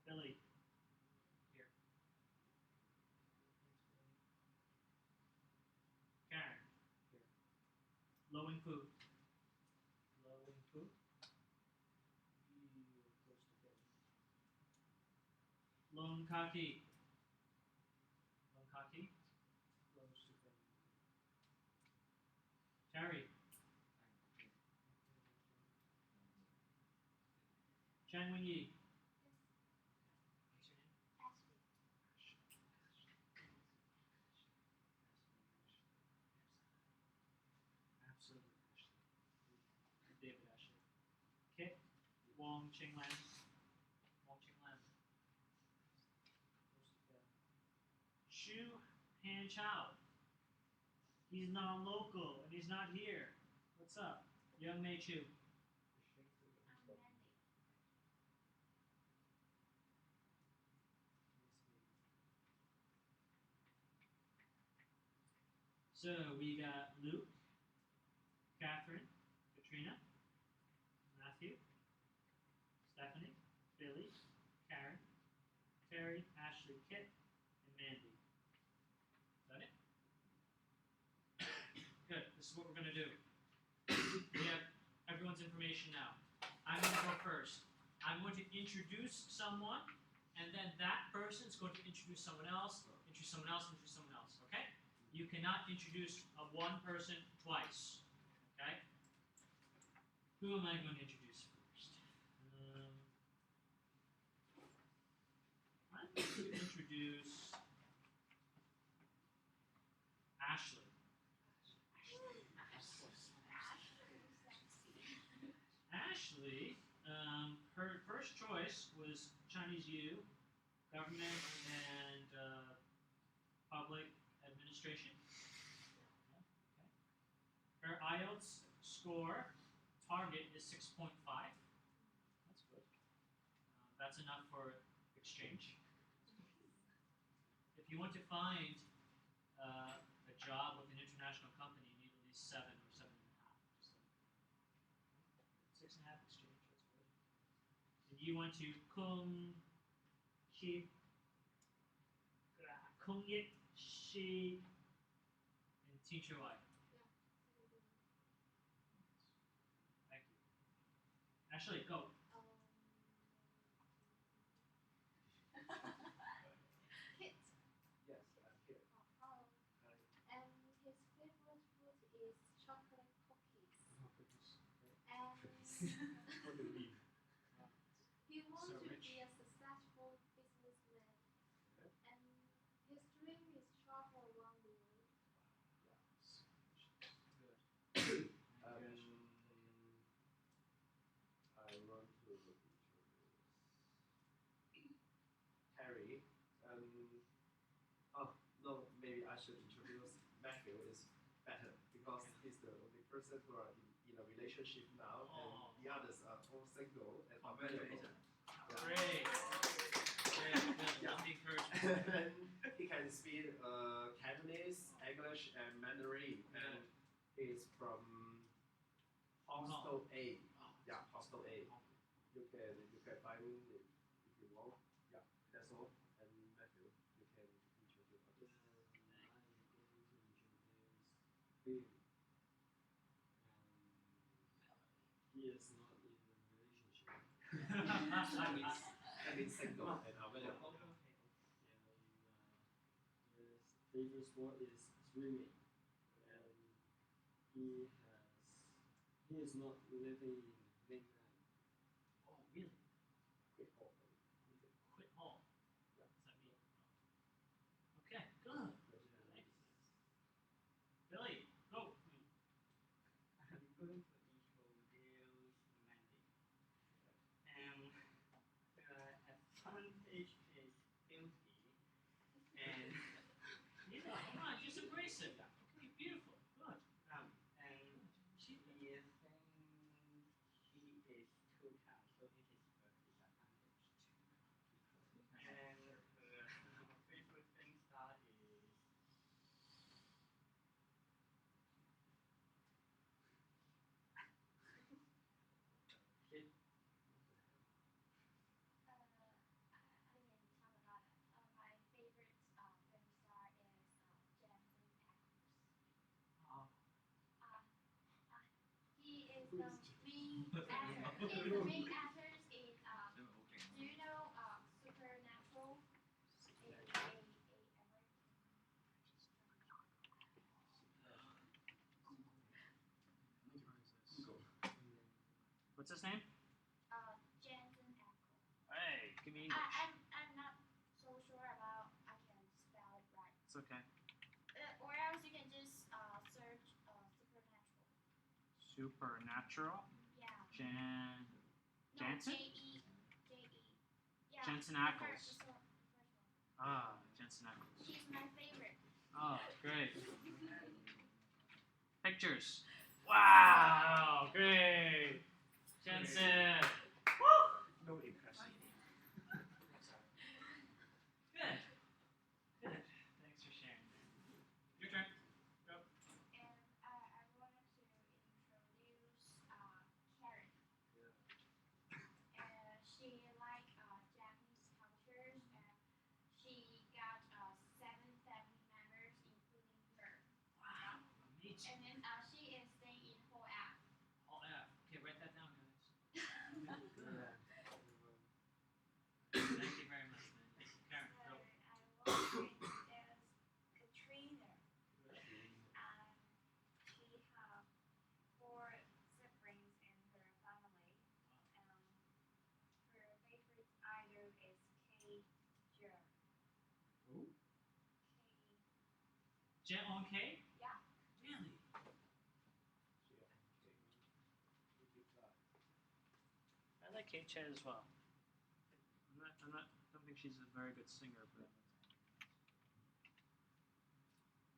Billy. Here. Karen. Here. Lo Wing Fu. Lo Wing Fu. You are close to failing. Lon Kaki. Lon Kaki. Close to failing. Terry. Chang Wen Yi. What's your name? Ashley. Absolutely. David Ashley. Okay. Wong Ching Lam. Wong Ching Lam. Close to failing. Shu Han Chao. He's not local and he's not here. What's up? Young Mei Chu. I'm Mandy. So we got Luke, Catherine, Katrina, Matthew, Stephanie, Billy, Karen, Terry, Ashley, Kit, and Mandy. Is that it? Good. This is what we're going to do. We have everyone's information now. I'm going to go first. I'm going to introduce someone, and then that person's going to introduce someone else, introduce someone else, introduce someone else. Okay? You cannot introduce one person twice. Okay? Who am I going to introduce first? I'm going to introduce Ashley. Ashley, her first choice was Chinese U, government and public administration. Okay. Her IELTS score target is 6.5. That's good. That's enough for exchange. If you want to find a job with an international company, you need at least 7 or 7.5. 6.5 exchange, that's good. And you went to Kung Yik Shi in Teacher Y. Thank you. Ashley, go. Kit. Yes, I'm here. Oh. And his favorite food is chocolate cookies. Oh, goodness. And What do you mean? he wants So to rich. be a successful businessman. And his dream is travel around the world. Good. I want to introduce Terry. Oh no, maybe I should introduce Matthew. Is better because he's the only person who are in a relationship now, Oh. and the others are all single and available. Great. Great. Good. Yeah. Love the encouragement. He can speak Cantonese, English, and Mandarin, and he's from Hostel A. Yeah, Hostel A. You can find him if you want. Yeah, that's all. And Matthew, you can introduce others. Baby. He is not in a relationship. I mean single and available. His favorite sport is swimming, and he is not living in mainland. Oh, really? Quit all. Quit hall. What does that mean? Okay, good. Thanks. Billy, go. I'm going to intro The main actors is do you know Supernatural? What's his name? Jensen Ackles. Hey, give me English. I'm not so sure about I can spell it right. It's okay. Or else you can just search Supernatural. Supernatural. Yeah. Jansen? J-E. Yeah. Jensen the Ackles. first one. Ah, Jensen Ackles. She's my favorite. Oh, great. Pictures. Wow, great. Jensen. No impression. Good. Good. Thanks for sharing. Your turn. Go. And I wanted to introduce Karen. She like Japanese cultures and she got 7 family members including her. Wow, amazing. And then she is staying in Hall F. All F. Okay, write that down, guys. Thank you very much, man. Karen, So go. I want to introduce Katrina. She has 4 siblings in her family. Her favorite idol is K. Who? Jen on K? Yeah. Really? I like Kate Chan as well. Don't think she's a very good singer, but.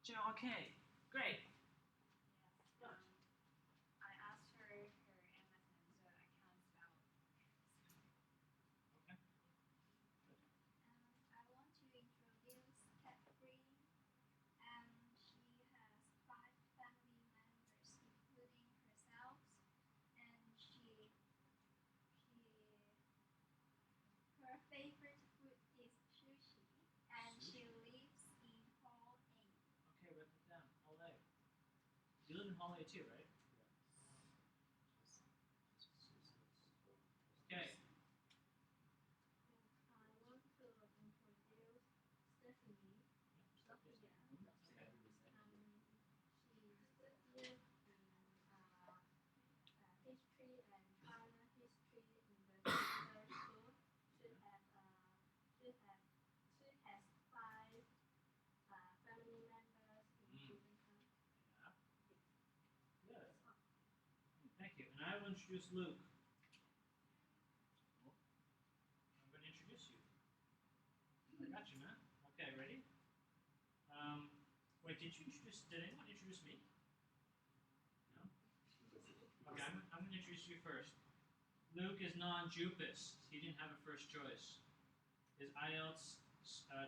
Jen on K. Great. Yes. I asked her MSN, so I can't spell it. Okay. I want to introduce Catherine, and she has 5 family members, including herself, and her favorite food is sushi, and she lives in Hall A. Okay, write that down. Hall A. You live in Hall A too, right? Okay. I want to introduce Stephanie. Sophia. She studied in history and China history in the similar school. She has 5 family members, including her. Yeah. Good. Thank you. And I will introduce Luke. I'm going to introduce you. I got you, man. Okay, ready? Wait, did anyone introduce me? No? Okay, I'm going to introduce you first. Luke is non-JUPAS. He didn't have a first choice. His IELTS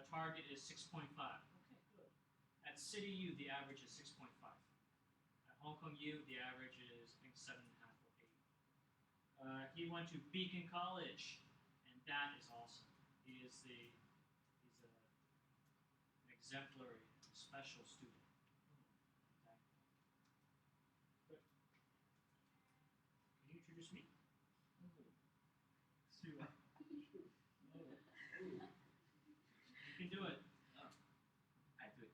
target is 6.5. Okay, good. At City U, the average is 6.5. At Hong Kong U, the average is, I think, 7.5 or 8. He went to Beacon College, and that is awesome. He's an exemplary, special student. Okay. Good. Can you introduce me? Sure. You can do it. I do it.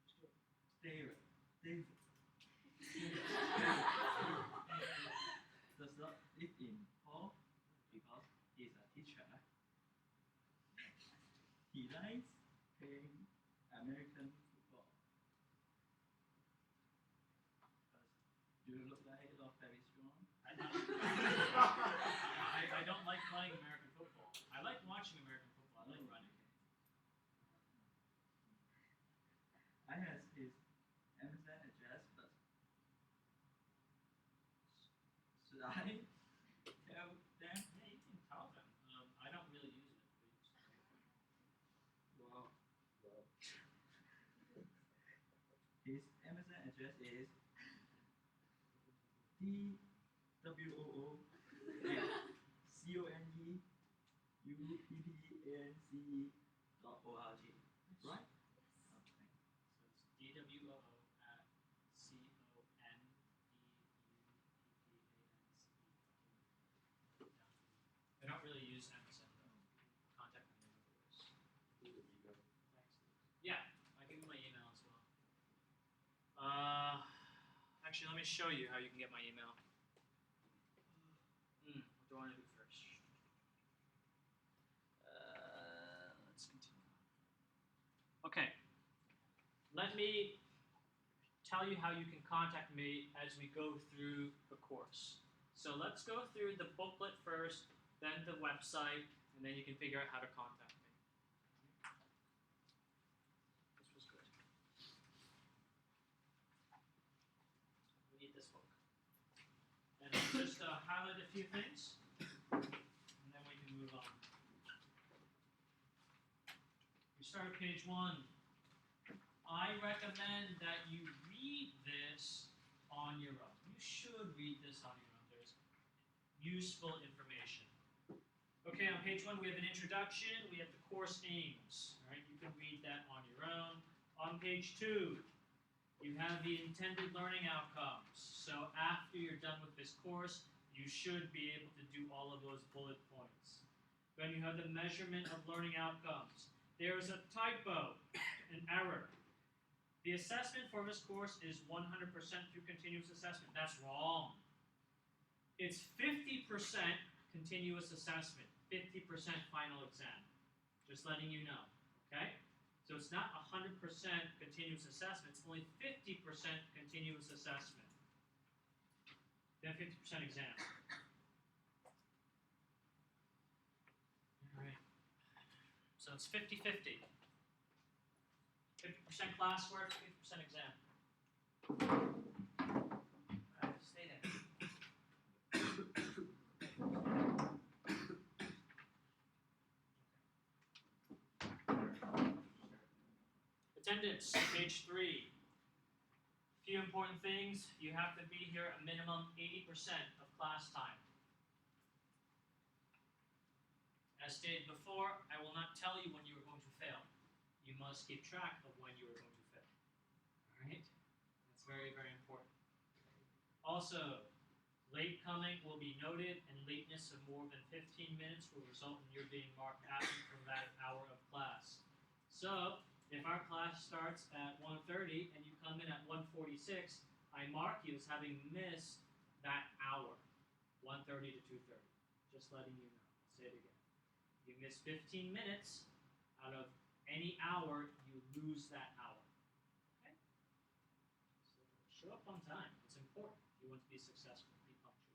Just do it. David. Does not live in Hall because he's a teacher. He likes playing American football. Do you look like not very strong? I don't like playing American football. I like watching American football. I like running. I have his MSN address, but should I tell them? Yeah, you can tell them. I don't really use it. Wow. His MSN address is TWOOCONEUPPANCE.org, right? Okay. So it's DWOO at Yeah, I give you my email as well. Actually, let me show you how you can get my email. What do I want to do first? Let's continue. Okay. Let me tell you how you can contact me as we go through the course. So let's go through the booklet first, then the website, and then you can figure out how to contact me. This was good. We need this book. And I'll just highlight a few things, and then we can move on. We start at page 1. I recommend that you read this on your own. You should read this on your own. There's useful information. Okay, on page 1 we have an introduction, we have the course aims. Alright, you can read that on your own. On page 2, you have the intended learning outcomes. So after you're done with this course, you should be able to do all of those bullet points. Then you have the measurement of learning outcomes. There is a typo, an error. The assessment for this course is 100% through continuous assessment. That's wrong. It's 50% continuous assessment, 50% final exam. Just letting you know, okay? So it's not 100% continuous assessment, it's only 50% continuous assessment. Then 50% exam. All right. So it's 50-50. 50% classwork, 50% exam. Alright, stay there. Attendance, page 3. Few important things. You have to be here a minimum 80% of class time. As stated before, I will not tell you when you are going to fail. You must keep track of when you are going to fail. Alright? That's very, very important. Also, late coming will be noted, and lateness of more than 15 minutes will result in your being marked absent from that hour of class. So, if our class starts at 1:30 and you come in at 1:46, I mark you as having missed that hour, 1:30 to 2:30. Just letting you know. I'll say it again. You miss 15 minutes out of any hour, you lose that hour. Okay? So show up on time. It's important if you want to be successful. Be punctual.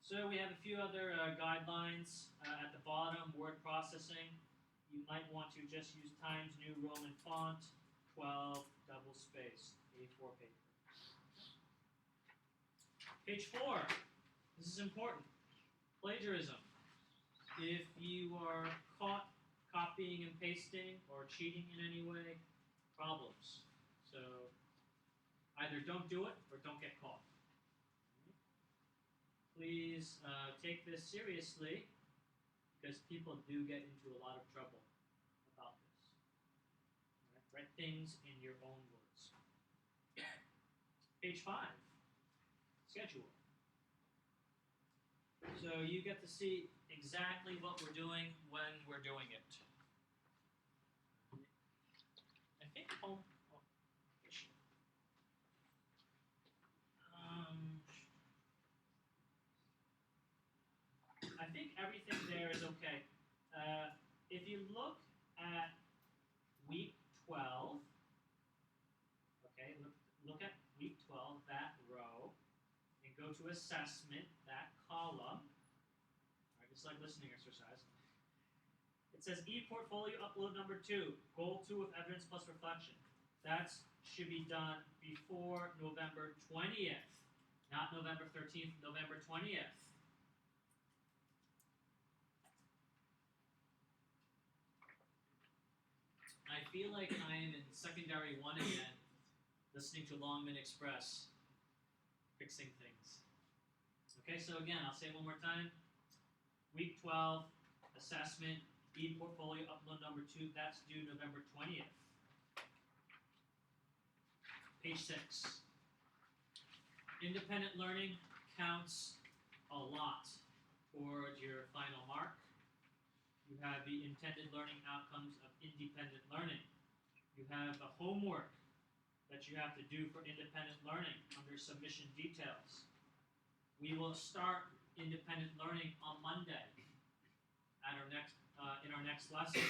So we have a few other guidelines at the bottom. Word processing. You might want to just use Times New Roman font, 12, double spaced, A4 paper. Page 4. This is important. Plagiarism. If you are caught copying and pasting or cheating in any way, problems. So either don't do it or don't get caught. Please take this seriously, because people do get into a lot of trouble about this. Right? Write things in your own words. Page 5, schedule. So you get to see exactly what we're doing when we're doing it. I think I think everything there is okay. If you look at week 12, okay, look at week 12, that row, and go to assessment, that column. Alright, it's like listening exercise. It says e-portfolio upload number 2, goal 2 with evidence plus reflection. That should be done before November 20th, not November 13th, November 20th. I feel like I am in secondary 1 again, listening to Longman Express, fixing things. Okay, so again, I'll say it one more time. Week 12, assessment, e-portfolio upload number 2, that's due November 20th. Page 6. Independent learning counts a lot toward your final mark. You have the intended learning outcomes of independent learning. You have the homework that you have to do for independent learning under submission details. We will start independent learning on Monday at our next in our next lesson.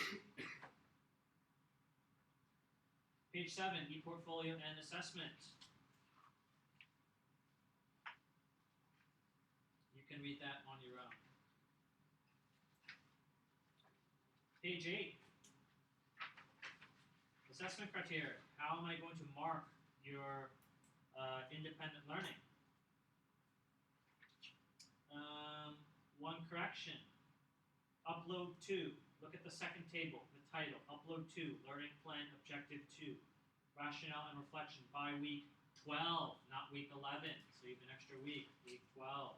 Page 7, e-portfolio and assessment. You can read that on your own. Page 8, assessment criteria. How am I going to mark your independent learning? One correction. Upload 2. Look at the second table, the title. Upload 2, learning plan objective 2. Rationale and reflection by week 12, not week 11. So you have an extra week, week 12.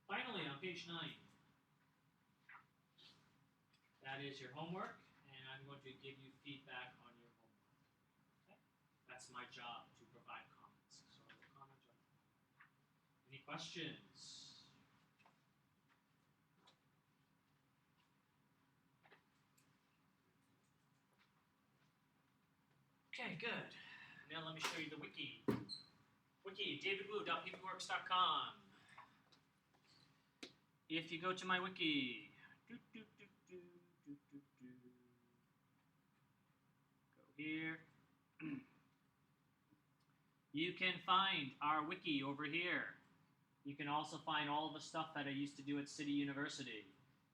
Finally, on page 9, that is your homework, and I'm going to give you feedback on your homework. Okay? That's my job, to provide comments. So I will comment on it. Any questions? Okay, good. Now let me show you the wiki. Wiki, davidwu.ppworks.com. If you go to my wiki, go here. You can find our wiki over here. You can also find all the stuff that I used to do at City University,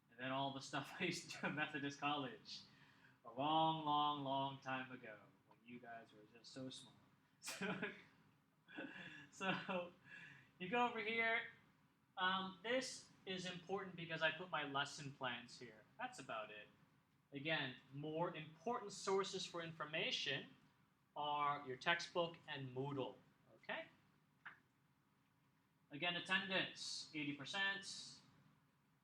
and then all the stuff I used to do at Methodist College a long, long, long time ago when you guys were just so small. So you go over here. This is important because I put my lesson plans here. That's about it. Again, more important sources for information are your textbook and Moodle. Okay? Again, attendance, 80%.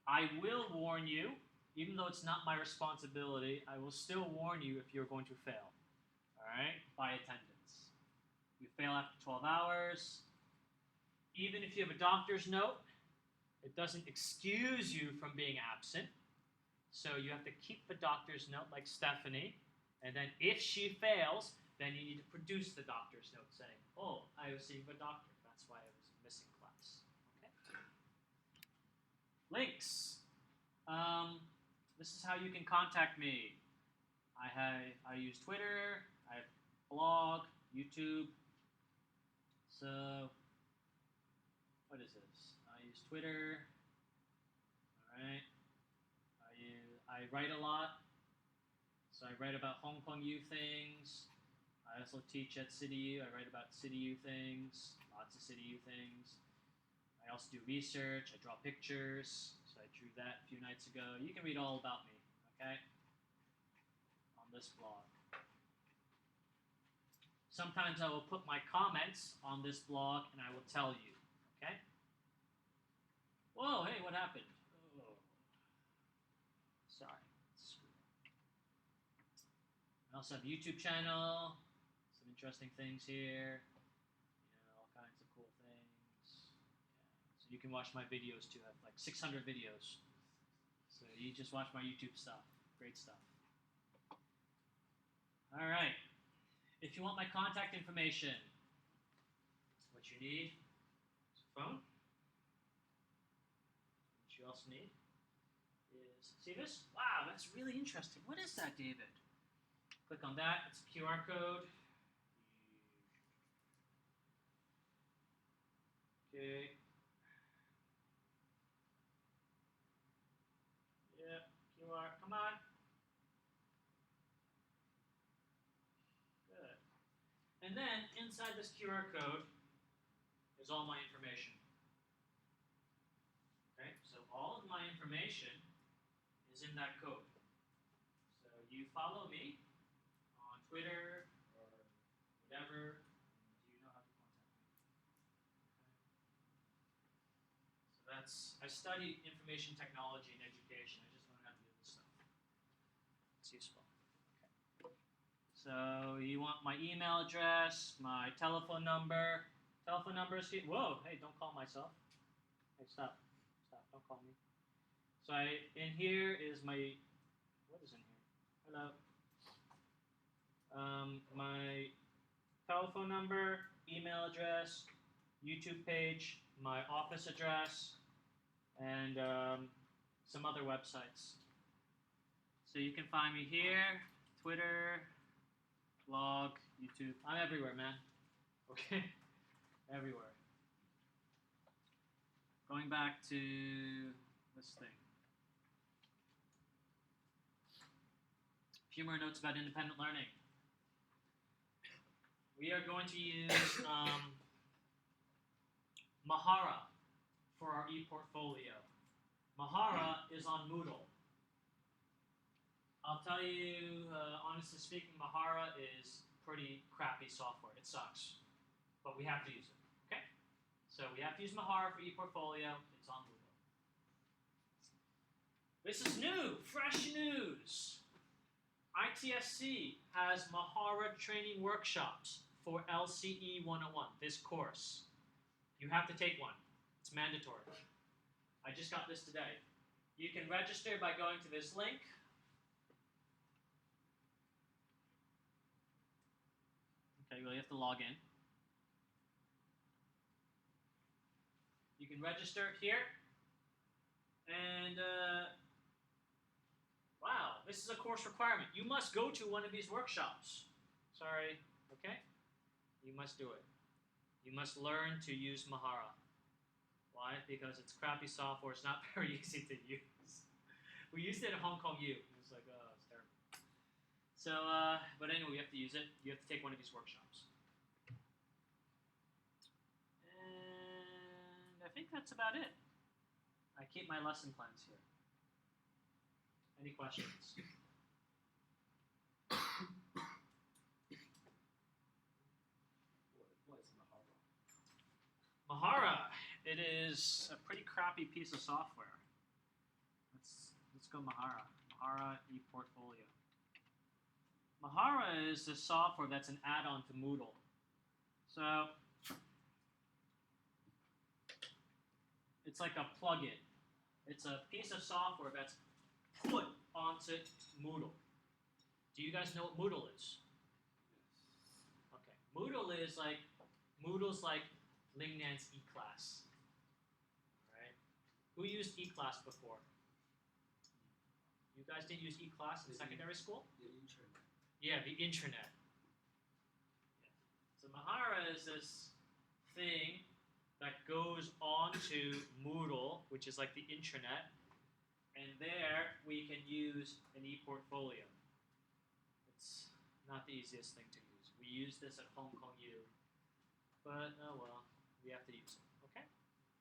I will warn you, even though it's not my responsibility, I will still warn you if you're going to fail. Alright? By attendance. You fail after 12 hours. Even if you have a doctor's note, it doesn't excuse you from being absent. So you have to keep the doctor's note like Stephanie. And then if she fails, then you need to produce the doctor's note saying, oh, I was seeing the doctor. That's why I was missing class. Okay? Links. This is how you can contact me. I use Twitter. I have a blog, YouTube. So, what is this? I use Twitter. Alright. I write a lot. So I write about Hong Kong U things. I also teach at City U. I write about City U things. Lots of City U things. I also do research. I draw pictures. So I drew that a few nights ago. You can read all about me, okay? On this blog. Sometimes I will put my comments on this blog and I will tell you, okay? Whoa, hey, what happened? Oh. Sorry. I also have a YouTube channel, some interesting things here, all kinds of cool things. Yeah. So you can watch my videos too. I have like 600 videos. So you just watch my YouTube stuff. Great stuff. All right. If you want my contact information, what you need is a phone. What you also need is, see this? Wow, that's really interesting. What is that, David? Click on that. It's a QR code. Okay. Yeah, QR. Come on. Good. And then inside this QR code is all my information. Okay, so all of my information is in that code. So you follow me on Twitter or whatever, and you know how to contact me. Okay. So I studied information technology and education. I just learned how to do this stuff. It's useful. Okay. So you want my email address, my telephone number. Telephone number is here. Whoa, hey, don't call myself. Hey, stop. Stop. Don't call me. So in here is my, what is in here? Hello. My telephone number, email address, YouTube page, my office address, and some other websites. So you can find me here, Twitter, blog, YouTube. I'm everywhere, man. Okay? Everywhere. Going back to this thing. A few more notes about independent learning. We are going to use Mahara for our e-portfolio. Mahara is on Moodle. I'll tell you, honestly speaking, Mahara is pretty crappy software. It sucks. But we have to use it. Okay? So we have to use Mahara for ePortfolio. It's on Moodle. This is new, fresh news. ITSC has Mahara training workshops for LCE101, this course. You have to take one. It's mandatory. I just got this today. You can register by going to this link. Okay, well, you have to log in. You can register here. And, wow, this is a course requirement. You must go to one of these workshops. Sorry, okay? You must do it. You must learn to use Mahara. Why? Because it's crappy software. It's not very easy to use. We used it at Hong Kong U. It was like, oh, it's terrible. So, but anyway, you have to use it. You have to take one of these workshops. And I think that's about it. I keep my lesson plans here. Any questions? What is Mahara? Mahara, it is a pretty crappy piece of software. Let's go Mahara. Mahara ePortfolio. Mahara is the software that's an add-on to Moodle. So it's like a plugin. It's a piece of software that's put onto Moodle. Do you guys know what Moodle is? Okay. Moodle's like Lingnan's eClass. Right? Who used eClass before? You guys didn't use eClass in secondary school? The internet. Yeah, the intranet. Yeah. So Mahara is this thing that goes onto Moodle, which is like the intranet, and there we can use an e-portfolio. It's not the easiest thing to use. We use this at Hong Kong U, but oh well, we have to use it. Okay,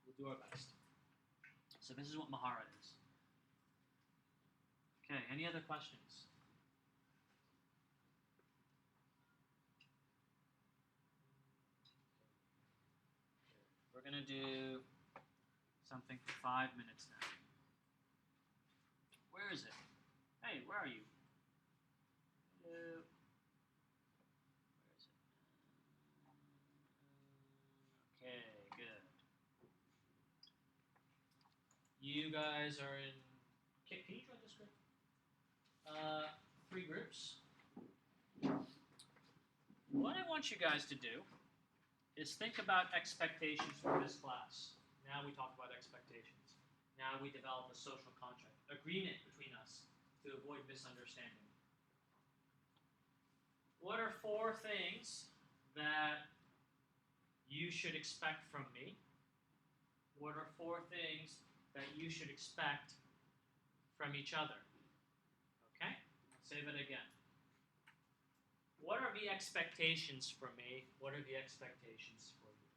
we'll do our best. So this is what Mahara is. Okay, any other questions? We're gonna do something for 5 minutes now. Where is it? Hey, where are you? Hello. Where is it? Okay, good. You guys are in. Can you join this group? 3 groups. What I want you guys to do is think about expectations for this class. Now we talk about expectations. Now we develop a social contract, agreement between us to avoid misunderstanding. What are 4 things that you should expect from me? What are 4 things that you should expect from each other? Okay? I'll say that again. What are the expectations for me? What are the expectations for you?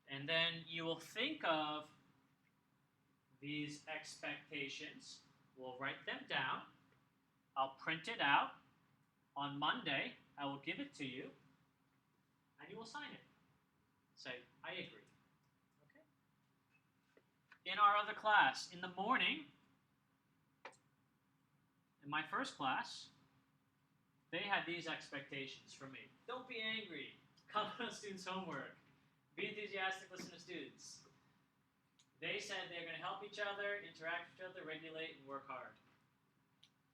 And then you will think of these expectations. We'll write them down. I'll print it out. On Monday, I will give it to you. And you will sign it. Say, I agree. Okay? In our other class, in the morning, in my first class, they had these expectations from me. Don't be angry. Comment on students' homework. Be enthusiastic, listen to students. They said they're going to help each other, interact with each other, regulate, and work hard.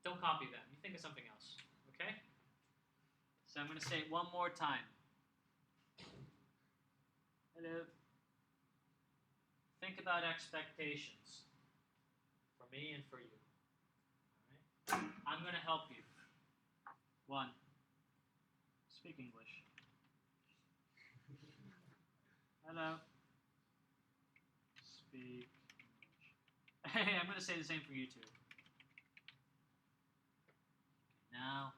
Don't copy them. You think of something else. Okay? So I'm going to say it one more time. Hello. Think about expectations for me and for you. All right? I'm going to help you. 1. Speak English. Hello. Speak English. Hey, I'm going to say the same for you two. Now,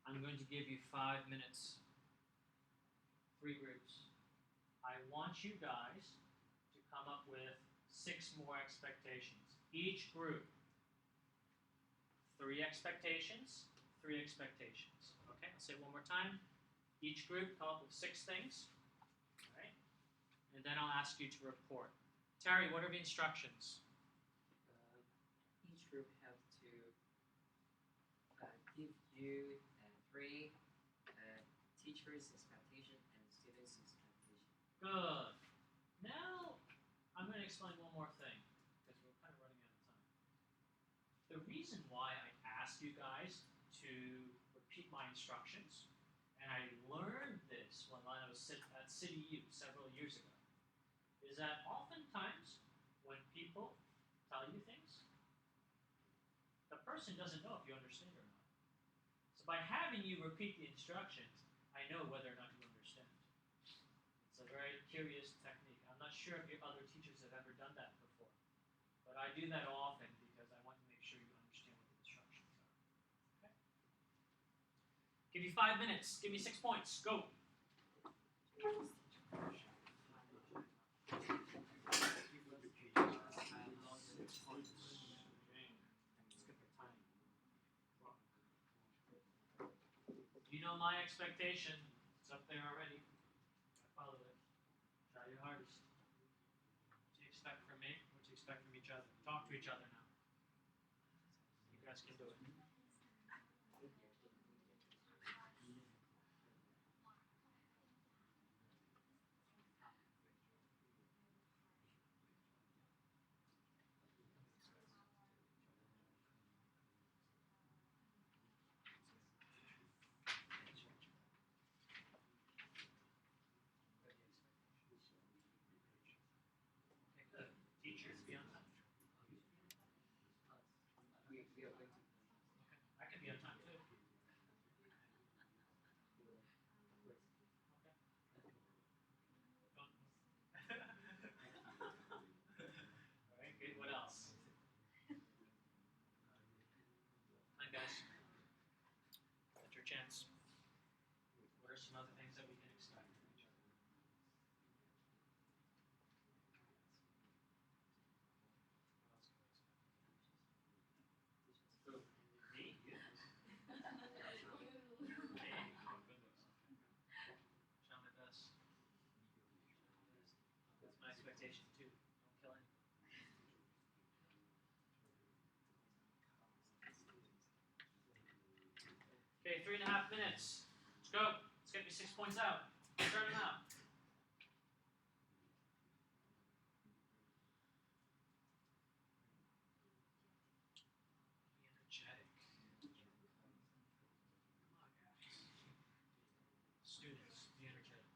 I'm going to give you 5 minutes. 3 groups. I want you guys to come up with 6 more expectations. Each group, 3 expectations, 3 expectations. Okay, I'll say it one more time. Each group come up with 6 things. All right, and then I'll ask you to report. Terry, what are the instructions? Each group have to give you 3 teachers' expectation and students' expectation. Good. Now, I'm going to explain one more thing, because we're kind of running out of time. The reason why I asked you guys to repeat my instructions, and I learned this when I was at City U several years ago, is that oftentimes when people tell you things, the person doesn't know if you understand or not. So by having you repeat the instructions, I know whether or not you understand. It's a very curious technique. I'm not sure if your other teachers have ever done that before, but I do that often because I want to make sure you understand what the instructions are. Okay? Give you 5 minutes. Give me 6 points. Go. You know my expectation. It's up there already. I follow it. Try your hardest. What do you expect from me? What do you expect from each other? Talk to each other now. You guys can do it. Okay, good. Teachers, be on time. We are going to. Okay, I can be on time too. Okay. All right, good. What else? Come on, guys. That's your chance. What are some other things that we can expect from each other? What else can we expect? Who? Me? You? Me? Oh, goodness. Try my best. That's my expectation too. Don't kill anyone. Okay, 3.5 minutes. Let's go. Let's get me 6 points out. Turn them out. Be energetic. Come on, guys. Students, be energetic.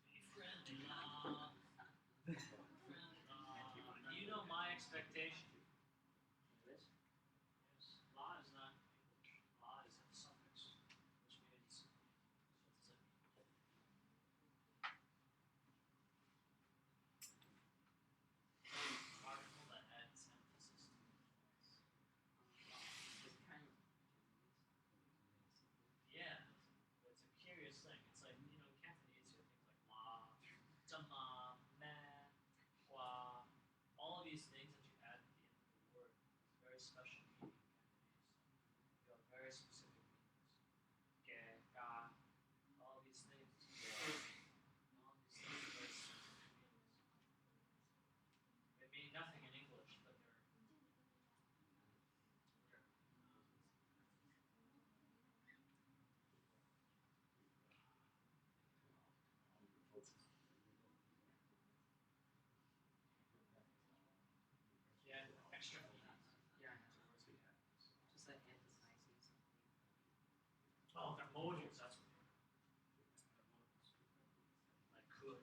Be friendly. You know my expectation. English. Yes. La is not English. La is in something.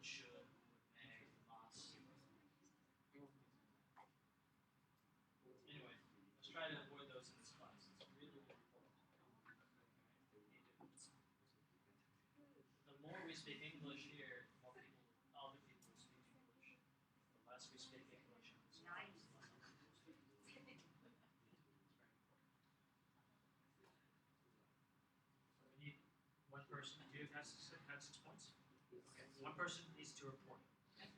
would, should, would, may, must. Anyway, let's try to avoid those in this class. It's really important. The more we speak English here, the more people, other people will speak English. The less we speak English in this class, the less other people speak English. It's very important. So we need one person. Do you guys have 6 points? Okay. One person needs to report. Okay.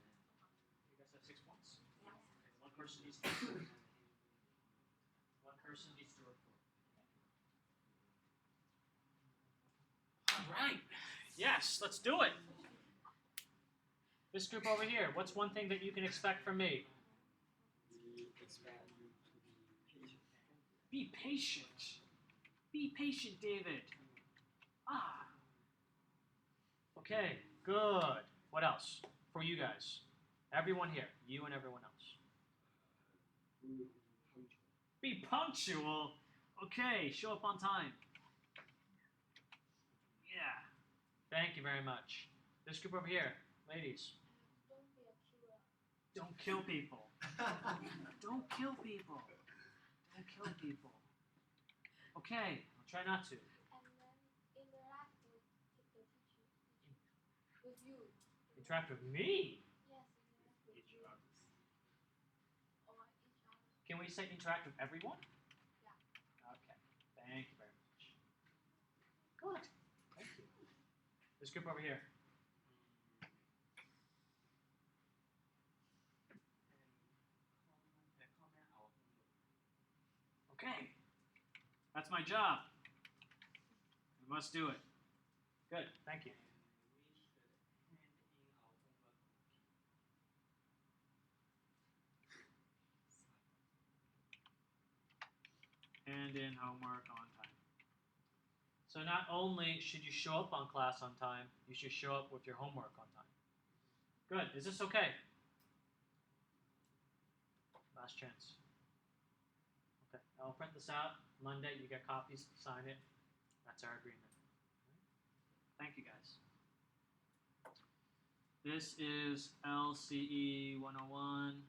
You guys have 6 points? Okay. One person needs to report. One person needs to report. All right. Yes, let's do it. This group over here, what's one thing that you can expect from me? We expect you to be patient. Be patient. Be patient, David. Ah. Okay, good. What else for you guys? Everyone here, you and everyone else. Be punctual. Okay, show up on time. Yeah. Thank you very much. This group over here, ladies. Don't be a killer. Don't kill people. Don't kill people. Don't kill people. Okay, I'll try not to. And then interact with the teacher. With you. Interact with me. Yes, interact with you. Or each other. Can we say interact with everyone? Yeah. Okay. Thank you very much. Good. Thank you. This group over here. Okay. That's my job. We must do it. Good. Thank you. Hand in homework on time. So not only should you show up on class on time, you should show up with your homework on time. Good. Is this okay? Last chance. Okay. I'll print this out. Monday, you get copies. Sign it. That's our agreement. Thank you, guys. This is LCE 101.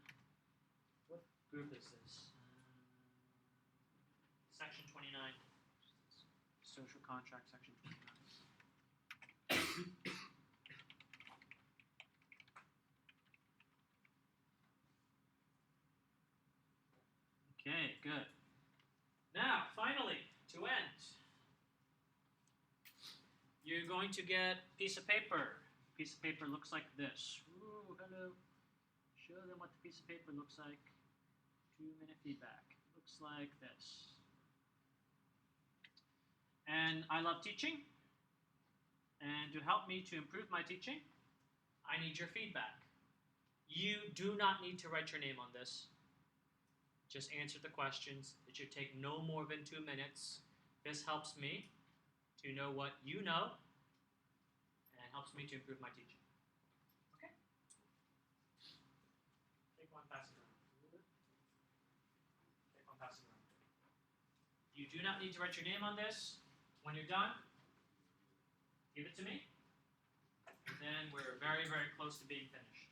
What group is this? Section 29. Social contract, section 29. Okay, good. Now, finally, to end, you're going to get a piece of paper. Piece of paper looks like this. Ooh, hello. Show them what the piece of paper looks like. 2-minute feedback. Looks like this. And I love teaching. And to help me to improve my teaching, I need your feedback. You do not need to write your name on this. Just answer the questions. It should take no more than 2 minutes. This helps me to know what you know and helps me to improve my teaching. Okay? Take one, pass it around. Take one, pass it around. You do not need to write your name on this. When you're done, give it to me. And then we're very, very close to being finished.